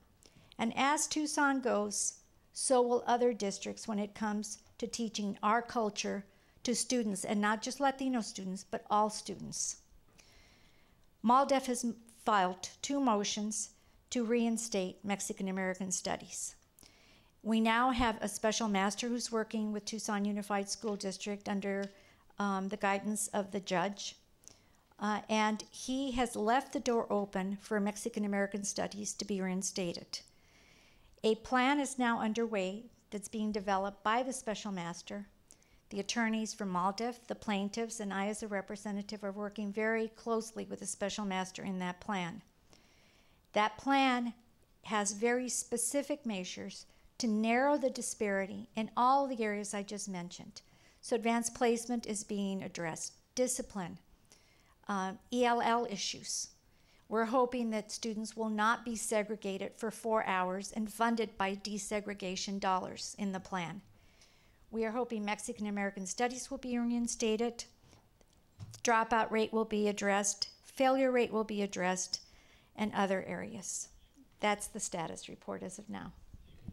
And as Tucson goes, so will other districts when it comes to teaching our culture to students, and not just Latino students, but all students. MALDEF has filed 2 motions to reinstate Mexican American studies. We now have a special master who's working with Tucson Unified School District under the guidance of the judge. And he has left the door open for Mexican American studies to be reinstated. A plan is now underway that's being developed by the special master. The attorneys from MALDEF, the plaintiffs, and I as a representative are working very closely with the special master in that plan. That plan has very specific measures to narrow the disparity in all the areas I just mentioned. So advanced placement is being addressed, discipline, ELL issues. We're hoping that students will not be segregated for 4 hours and funded by desegregation dollars in the plan. We are hoping Mexican American Studies will be reinstated, dropout rate will be addressed, failure rate will be addressed, and other areas. That's the status report as of now.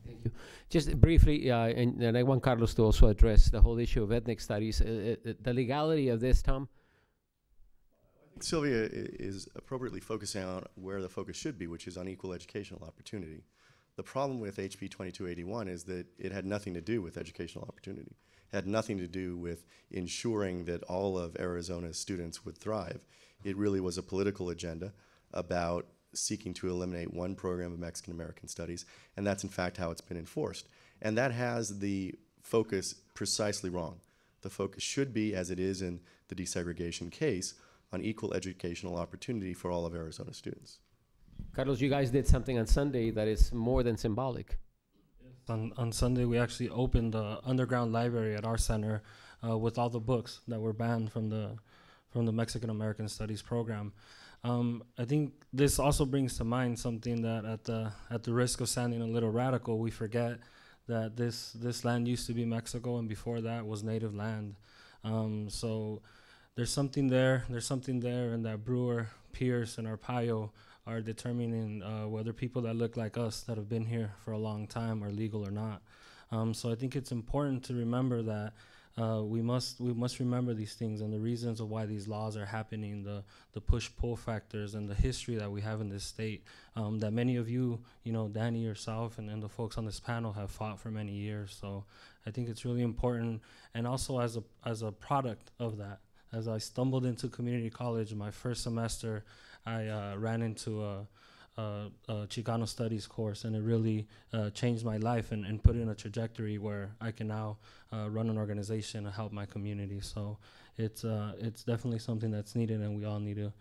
Thank you. Just briefly, and I want Carlos to also address the whole issue of ethnic studies, the legality of this, Tom. I think Sylvia is appropriately focusing on where the focus should be, which is on equal educational opportunity. The problem with HB 2281 is that it had nothing to do with educational opportunity. It had nothing to do with ensuring that all of Arizona's students would thrive. It really was a political agenda about seeking to eliminate one program of Mexican American Studies, and that's in fact how it's been enforced. And that has the focus precisely wrong. The focus should be, as it is in the desegregation case, on equal educational opportunity for all of Arizona students. Carlos, you guys did something on Sunday that is more than symbolic. On Sunday, we actually opened the underground library at our center with all the books that were banned from the Mexican American Studies program. I think this also brings to mind something that at the risk of sounding a little radical, we forget that this land used to be Mexico, and before that was native land. So there's something there, and that Brewer, Pierce, and Arpaio are determining whether people that look like us that have been here for a long time are legal or not. So I think it's important to remember that we must remember these things and the reasons of why these laws are happening, the push-pull factors and the history that we have in this state that many of you, Danny, yourself, and the folks on this panel have fought for many years. So I think it's really important, and also as a product of that, as I stumbled into community college in my first semester, I ran into a Chicano studies course, and it really changed my life and put it in a trajectory where I can now run an organization and help my community. So it's definitely something that's needed, and we all need to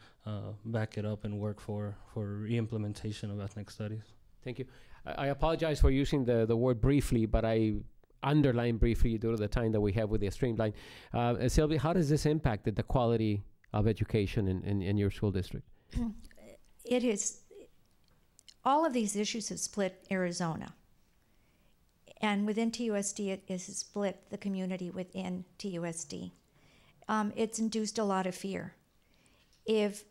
back it up and work for re-implementation of ethnic studies. Thank you. I apologize for using the word briefly, but I underline briefly due to the time that we have with the streamline. Sylvia, how does this impact the quality of education in your school district? It is. All of these issues have split Arizona. And within TUSD, it has split the community within TUSD. It's induced a lot of fear. If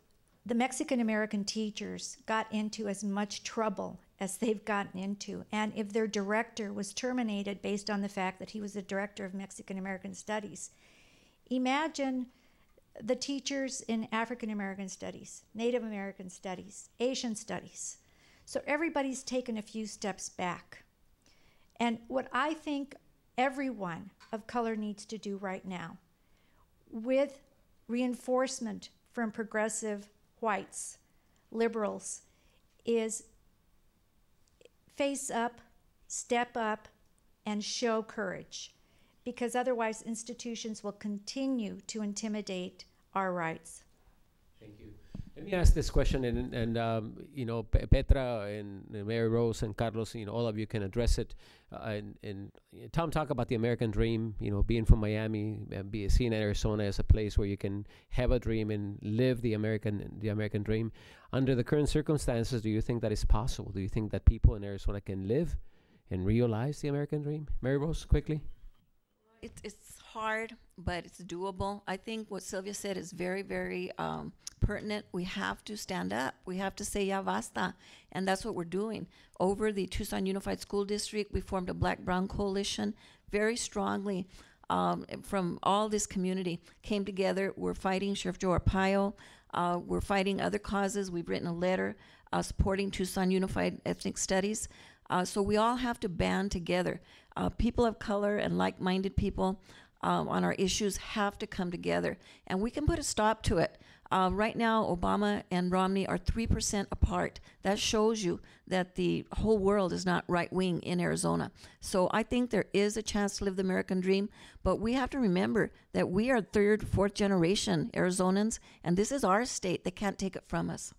the Mexican American teachers got into as much trouble as they've gotten into, and if their director was terminated based on the fact that he was the director of Mexican American Studies, imagine the teachers in African American Studies, Native American Studies, Asian Studies. So everybody's taken a few steps back. And what I think everyone of color needs to do right now, with reinforcement from progressive whites, liberals, is face up, step up, and show courage. Because otherwise institutions will continue to intimidate our rights. Thank you. Let me ask this question, and Petra and Mary Rose and Carlos, all of you can address it. And Tom, talk about the American dream, being from Miami, seeing Arizona as a place where you can have a dream and live the American dream. Under the current circumstances, do you think that is possible? Do you think that people in Arizona can live and realize the American dream? Mary Rose, quickly. It's hard, but it's doable. I think what Sylvia said is very, very pertinent. We have to stand up. We have to say, ya basta. And that's what we're doing. Over the Tucson Unified School District, we formed a Black-Brown coalition very strongly from all this community. Came together. We're fighting Sheriff Joe Arpaio. We're fighting other causes. We've written a letter supporting Tucson Unified Ethnic Studies. So we all have to band together. People of color and like-minded people on our issues have to come together, and we can put a stop to it. Right now, Obama and Romney are 3% apart. That shows you that the whole world is not right-wing in Arizona. So I think there is a chance to live the American dream, but we have to remember that we are third, fourth generation Arizonans, and this is our state. They can't take it from us.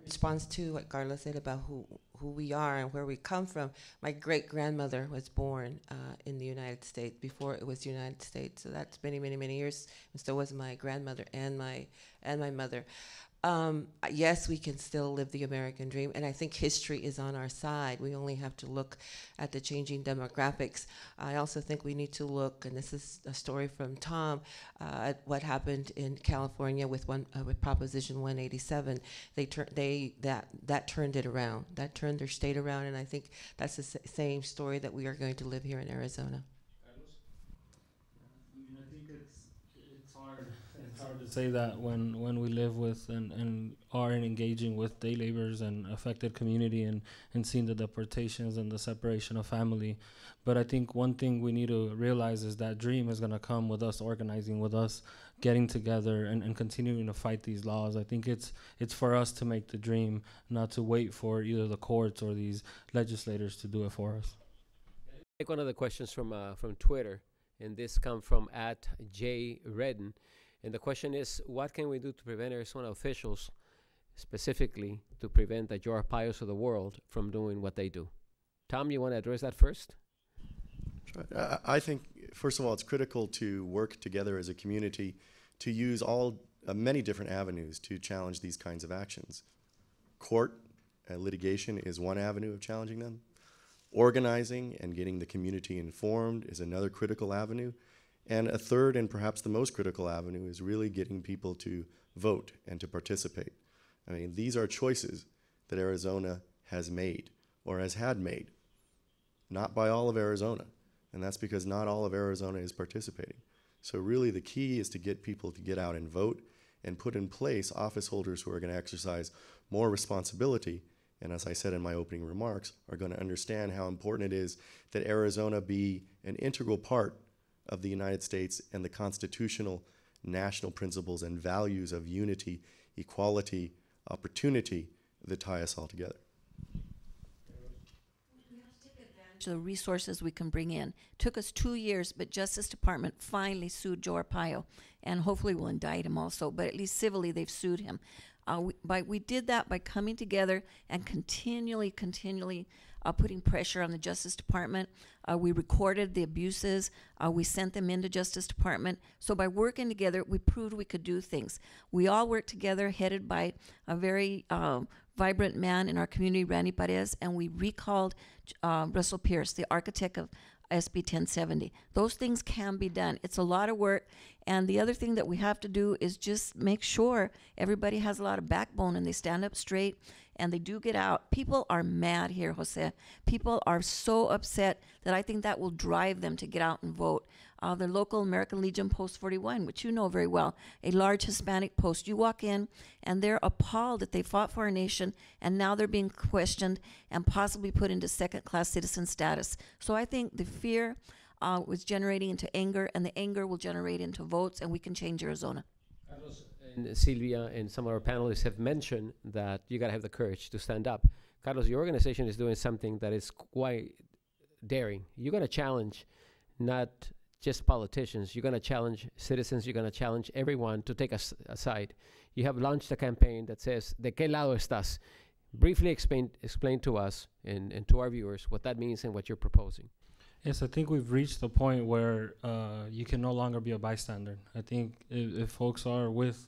response to what Carlos said about who we are and where we come from, my great-grandmother was born in the United States before it was the United States. So that's many, many, many years. And so was my grandmother and my mother. Yes, we can still live the American dream, and I think history is on our side. We only have to look at the changing demographics. I also think we need to look, and this is a story from Tom, at what happened in California with Proposition 187. That turned it around. That turned their state around, and I think that's the same story that we are going to live here in Arizona. I think it's hard. It's hard to say that when we live with and are engaging with day laborers and affected community and seeing the deportations and the separation of family. But I think one thing we need to realize is that dream is going to come with us organizing, with us getting together and continuing to fight these laws. I think it's for us to make the dream, not to wait for either the courts or these legislators to do it for us. Take one of the questions from Twitter, and this comes from @JRedden. And the question is, what can we do to prevent Arizona officials, specifically to prevent the Joe Arpaio's of the world from doing what they do? Tom, you want to address that first? Sure. I think, first of all, it's critical to work together as a community to use many different avenues to challenge these kinds of actions. Court litigation is one avenue of challenging them. Organizing and getting the community informed is another critical avenue. And a third, and perhaps the most critical avenue, is really getting people to vote and to participate. I mean, these are choices that Arizona has made or has had made, not by all of Arizona. And that's because not all of Arizona is participating. So really the key is to get people to get out and vote and put in place office holders who are going to exercise more responsibility. And as I said in my opening remarks, are going to understand how important it is that Arizona be an integral part of the United States and the constitutional national principles and values of unity, equality, opportunity that tie us all together. We have to take advantage of the resources we can bring in. Took us 2 years, but Justice Department finally sued Joe Arpaio, and hopefully will indict him also, but at least civilly they've sued him. We did that by coming together and continually putting pressure on the Justice Department. We recorded the abuses. We sent them into Justice Department. So by working together, we proved we could do things. We all worked together, headed by a very vibrant man in our community, Randy Perez, and we recalled Russell Pierce, the architect of SB 1070. Those things can be done. It's a lot of work. And the other thing that we have to do is just make sure everybody has a lot of backbone and they stand up straight and they do get out. People are mad here, Jose. People are so upset that I think that will drive them to get out and vote. The local American Legion Post 41, which you know very well, a large Hispanic post. You walk in and they're appalled that they fought for our nation and now they're being questioned and possibly put into second-class citizen status. So I think the fear was generating into anger, and the anger will generate into votes, and we can change Arizona. Carlos and Silvia and some of our panelists have mentioned that you got to have the courage to stand up. Carlos, your organization is doing something that is quite daring. You're going to challenge not just politicians. You're going to challenge citizens. You're going to challenge everyone to take us aside. You have launched a campaign that says, ¿De qué lado estás? Briefly explain to us and to our viewers what that means and what you're proposing. Yes, I think we've reached the point where you can no longer be a bystander. I think if folks are with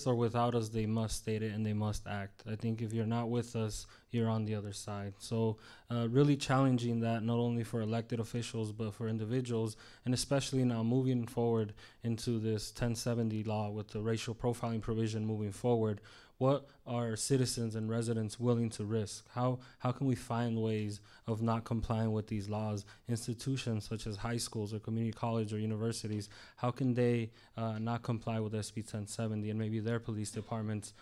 or without us, they must state it and they must act. I think if you're not with us, you're on the other side. So really challenging that not only for elected officials, but for individuals, and especially now moving forward into this 1070 law with the racial profiling provision moving forward. What are citizens and residents willing to risk? How can we find ways of not complying with these laws? Institutions such as high schools or community college or universities, how can they not comply with SB 1070 and maybe their police departments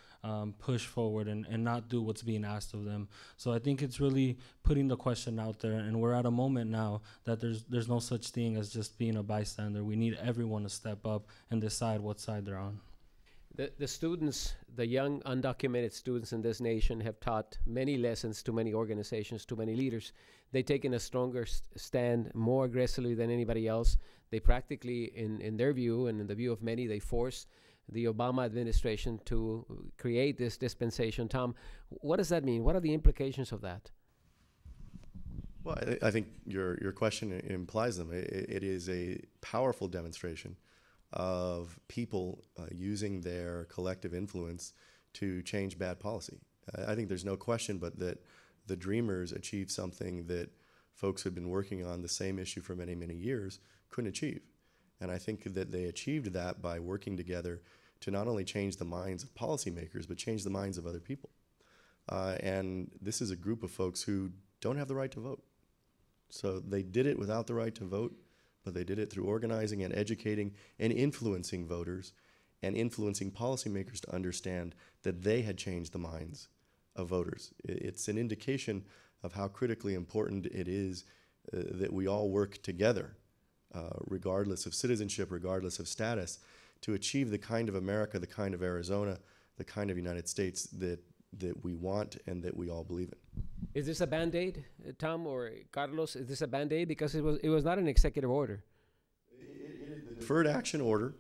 push forward and not do what's being asked of them? So I think it's really putting the question out there, and we're at a moment now that there's no such thing as just being a bystander. We need everyone to step up and decide what side they're on. The students, the young undocumented students in this nation have taught many lessons to many organizations, to many leaders. They've taken a stronger stand more aggressively than anybody else. They practically, in their view and in the view of many, they force the Obama administration to create this dispensation. Tom, what does that mean? What are the implications of that? Well, I think your question implies them. It is a powerful demonstration of people using their collective influence to change bad policy. I think there's no question but that the Dreamers achieved something that folks who have been working on the same issue for many, many years couldn't achieve. And I think that they achieved that by working together to not only change the minds of policymakers, but change the minds of other people. And this is a group of folks who don't have the right to vote. So they did it without the right to vote, but they did it through organizing and educating and influencing voters and influencing policymakers to understand that they had changed the minds of voters. It's an indication of how critically important it is that we all work together, regardless of citizenship, regardless of status, to achieve the kind of America, the kind of Arizona, the kind of United States that we want and that we all believe in. Is this a Band-Aid, Tom or Carlos? Is this a Band-Aid? Because it was not an executive order. The deferred action order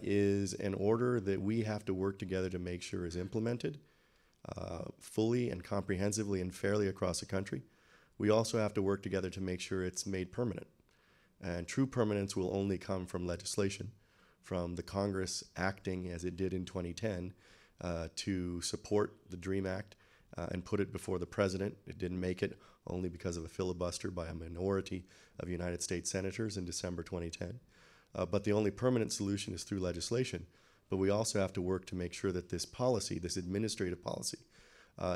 is an order that we have to work together to make sure is implemented fully and comprehensively and fairly across the country. We also have to work together to make sure it's made permanent. And true permanence will only come from legislation, from the Congress acting as it did in 2010 to support the DREAM Act and put it before the president. It didn't make it only because of a filibuster by a minority of United States senators in December 2010. But the only permanent solution is through legislation. But we also have to work to make sure that this policy, this administrative policy,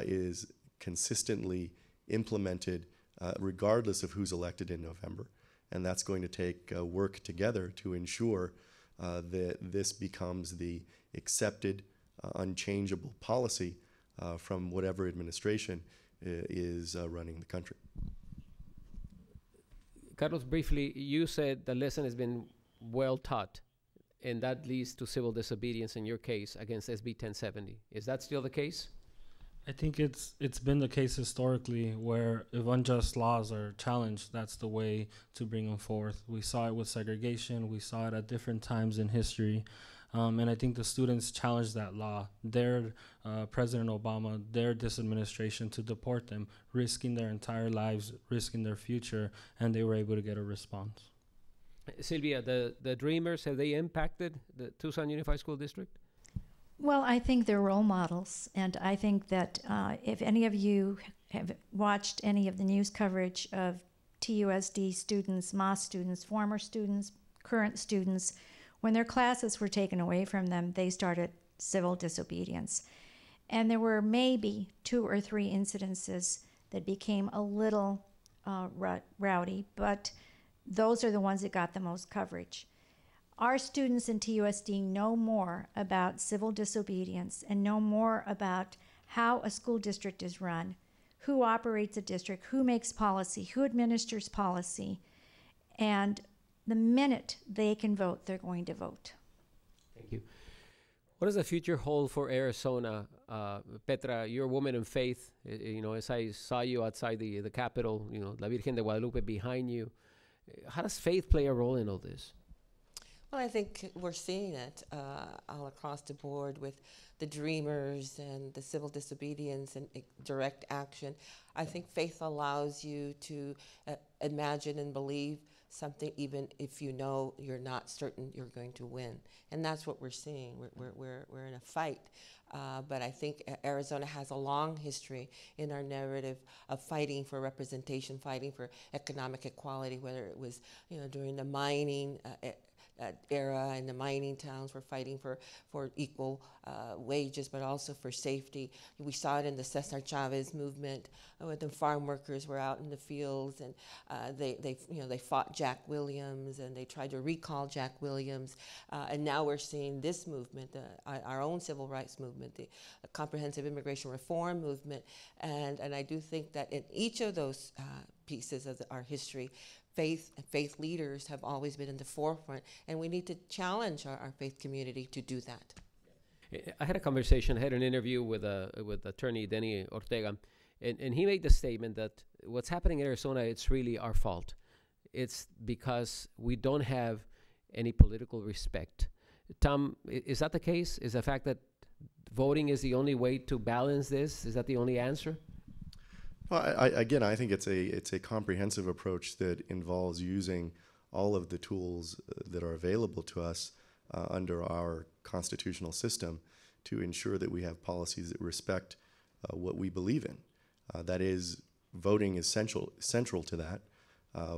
is consistently implemented regardless of who's elected in November. And that's going to take work together to ensure that this becomes the accepted, unchangeable policy from whatever administration is running the country. Carlos, briefly, you said the lesson has been well taught, and that leads to civil disobedience in your case against SB 1070. Is that still the case? I think it's been the case historically where if unjust laws are challenged, that's the way to bring them forth. We saw it with segregation. We saw it at different times in history. And I think the students challenged that law, dared President Obama, dared this administration to deport them, risking their entire lives, risking their future, and they were able to get a response. Sylvia, the Dreamers, have they impacted the Tucson Unified School District? Well, I think they're role models, and I think that if any of you have watched any of the news coverage of TUSD students, MAS students, former students, current students, when their classes were taken away from them, they started civil disobedience. And there were maybe 2 or 3 incidences that became a little rowdy, but those are the ones that got the most coverage. Our students in TUSD know more about civil disobedience and know more about how a school district is run, who operates a district, who makes policy, who administers policy, and the minute they can vote, they're going to vote. Thank you. What does the future hold for Arizona? Petra, you're a woman in faith. As I saw you outside the Capitol, La Virgen de Guadalupe behind you. How does faith play a role in all this? Well, I think we're seeing it all across the board with the Dreamers and the civil disobedience and direct action. I think faith allows you to imagine and believe something even if you know you're not certain you're going to win. And that's what we're seeing. We're in a fight. But I think Arizona has a long history in our narrative of fighting for representation, fighting for economic equality, whether it was during the mining era in the mining towns. We're fighting for equal wages, but also for safety. We saw it in the Cesar Chavez movement when the farm workers were out in the fields, and they fought Jack Williams, and they tried to recall Jack Williams. And now we're seeing this movement, our own civil rights movement, the comprehensive immigration reform movement. And I do think that in each of those pieces of our history, faith leaders have always been in the forefront, and we need to challenge our faith community to do that. I had an interview with attorney Denny Ortega, and he made the statement that what's happening in Arizona, it's really our fault. It's because we don't have any political respect. Tom, is that the case? Is the fact that voting is the only way to balance this? Is that the only answer? Well, again, I think it's a comprehensive approach that involves using all of the tools that are available to us under our constitutional system to ensure that we have policies that respect what we believe in. That is, voting is central to that,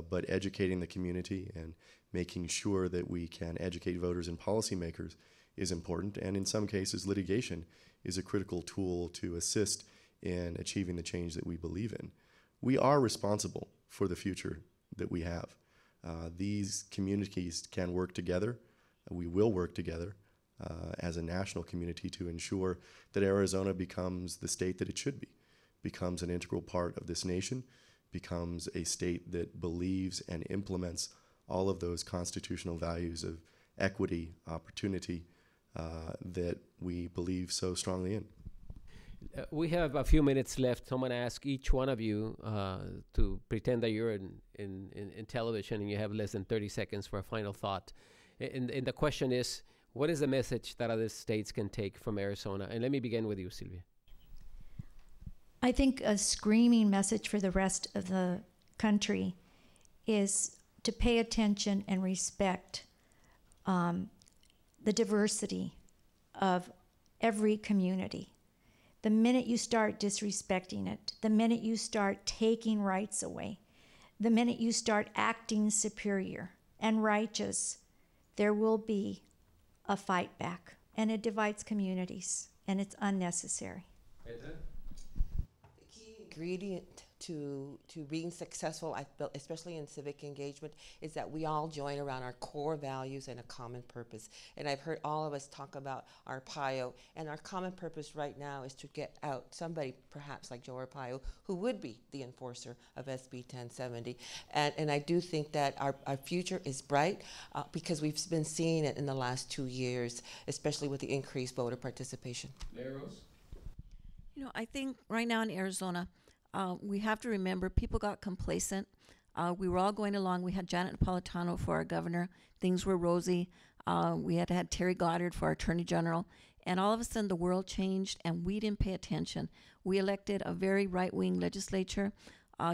but educating the community and making sure that we can educate voters and policymakers is important, and in some cases litigation is a critical tool to assist in achieving the change that we believe in. We are responsible for the future that we have. These communities can work together. We will work together as a national community to ensure that Arizona becomes the state that it should be, becomes an integral part of this nation, becomes a state that believes and implements all of those constitutional values of equity, opportunity, that we believe so strongly in. We have a few minutes left. So I'm going to ask each one of you to pretend that you're in television and you have less than 30 seconds for a final thought. And the question is, what is the message that other states can take from Arizona? And let me begin with you, Sylvia. I think a screaming message for the rest of the country is to pay attention and respect the diversity of every community. The minute you start disrespecting it, the minute you start taking rights away, the minute you start acting superior and righteous, there will be a fight back, and it divides communities, and it's unnecessary. The key ingredient to being successful, I feel, especially in civic engagement, is that we all join around our core values and a common purpose. And I've heard all of us talk about Arpaio, and our common purpose right now is to get out somebody, perhaps like Joe Arpaio, who would be the enforcer of SB 1070. And I do think that our future is bright because we've been seeing it in the last 2 years, especially with the increased voter participation. Mayor Rose? You know, I think right now in Arizona, we have to remember people got complacent. We were all going along. We had Janet Napolitano for our governor. Things were rosy. We had Terry Goddard for our attorney general. And all of a sudden the world changed and we didn't pay attention. We elected a very right-wing legislature.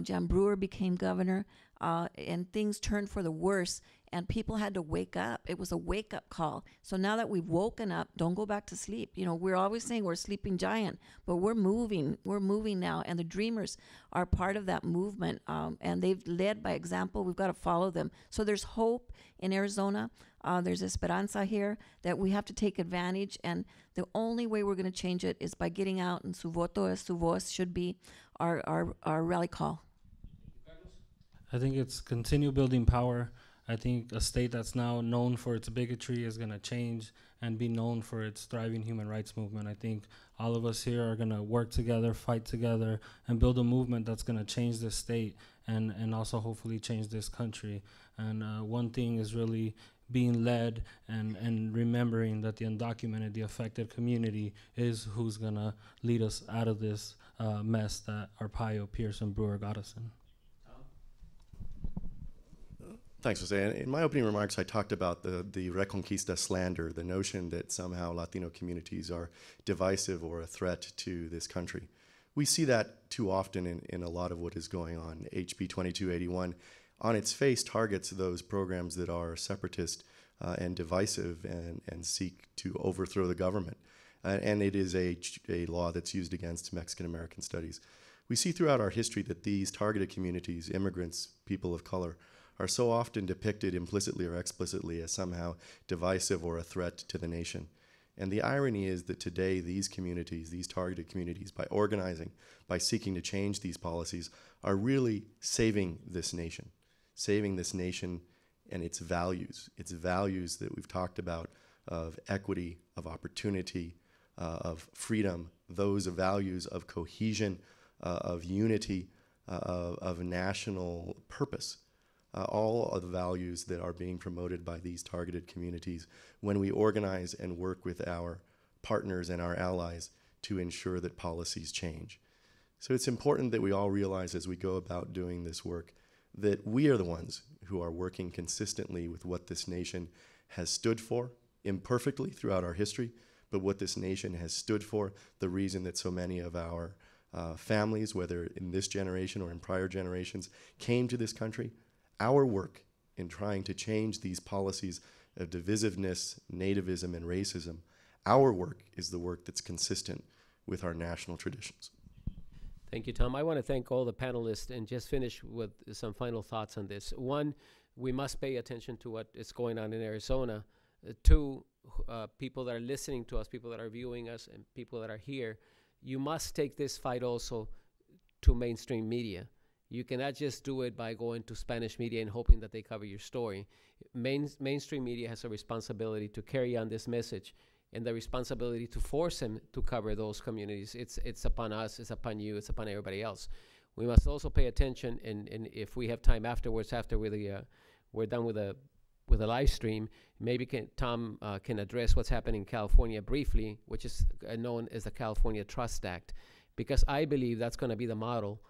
Jan Brewer became governor, and things turned for the worse. And people had to wake up. It was a wake-up call. So now that we've woken up, don't go back to sleep. You know, we're always saying we're a sleeping giant, but we're moving. We're moving now, and the Dreamers are part of that movement, and they've led by example. We've got to follow them. So there's hope in Arizona. There's esperanza here that we have to take advantage, and the only way we're going to change it is by getting out, and su voto es su voz should be our rally call. I think it's continue building power. I think a state that's now known for its bigotry is going to change and be known for its thriving human rights movement. I think all of us here are going to work together, fight together, and build a movement that's going to change this state and also hopefully change this country. And one thing is really being led and remembering that the undocumented, the affected community is who's going to lead us out of this mess that Arpaio, Pierce, and Brewer got us in. Thanks, Jose. In my opening remarks, I talked about the Reconquista slander, the notion that somehow Latino communities are divisive or a threat to this country. We see that too often in a lot of what is going on. HB 2281, on its face, targets those programs that are separatist and divisive and seek to overthrow the government. And it is a law that's used against Mexican-American studies. We see throughout our history that these targeted communities, immigrants, people of color, are so often depicted implicitly or explicitly as somehow divisive or a threat to the nation. And the irony is that today these communities, these targeted communities, by organizing, by seeking to change these policies, are really saving this nation and its values that we've talked about of equity, of opportunity, of freedom, those values of cohesion, of unity, of national purpose. All of the values that are being promoted by these targeted communities when we organize and work with our partners and our allies to ensure that policies change. So it's important that we all realize as we go about doing this work that we are the ones who are working consistently with what this nation has stood for, imperfectly throughout our history, but what this nation has stood for, the reason that so many of our families, whether in this generation or in prior generations, came to this country. Our work in trying to change these policies of divisiveness, nativism, and racism, our work is the work that's consistent with our national traditions. Thank you, Tom. I want to thank all the panelists and just finish with some final thoughts on this. One, we must pay attention to what is going on in Arizona. Two, people that are listening to us, people that are viewing us, and people that are here, you must take this fight also to mainstream media. You cannot just do it by going to Spanish media and hoping that they cover your story. Mainstream media has a responsibility to carry on this message and the responsibility to force them to cover those communities. It's upon us, it's upon you, it's upon everybody else. We must also pay attention, and if we have time afterwards, after we're done with the live stream, maybe Tom can address what's happening in California briefly, which is known as the California Trust Act, because I believe that's going to be the model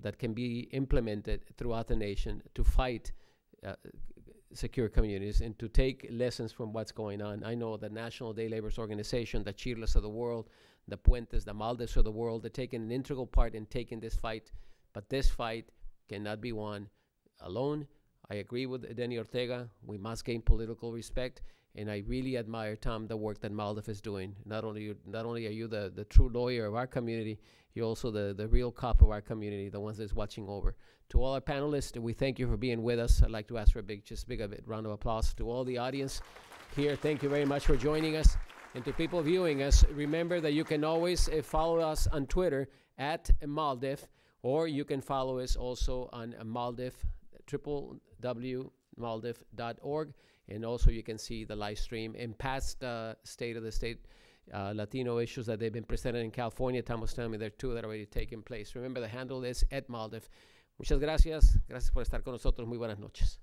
that can be implemented throughout the nation to fight secure communities and to take lessons from what's going on. I know the National Day Laborers Organization, the Chirlas of the world, the Puentes, the MALDEFs of the world, they're taking an integral part in taking this fight, but this fight cannot be won alone. I agree with Denny Ortega. We must gain political respect, and I really admire, Tom, the work that MALDEF is doing. Not only are you the true lawyer of our community, you're also the real cop of our community, the ones that's watching over. To all our panelists, we thank you for being with us. I'd like to ask for a big round of applause. To all the audience here, thank you very much for joining us. And to people viewing us, remember that you can always follow us on Twitter at MALDEF, or you can follow us also on MALDEF, www.maldef.org, and also you can see the live stream and past State of the State Latino issues that they've been presented in California. Tom was telling me there are 2 that are already taking place. Remember, the handle is @MALDEF. Muchas gracias. Gracias por estar con nosotros. Muy buenas noches.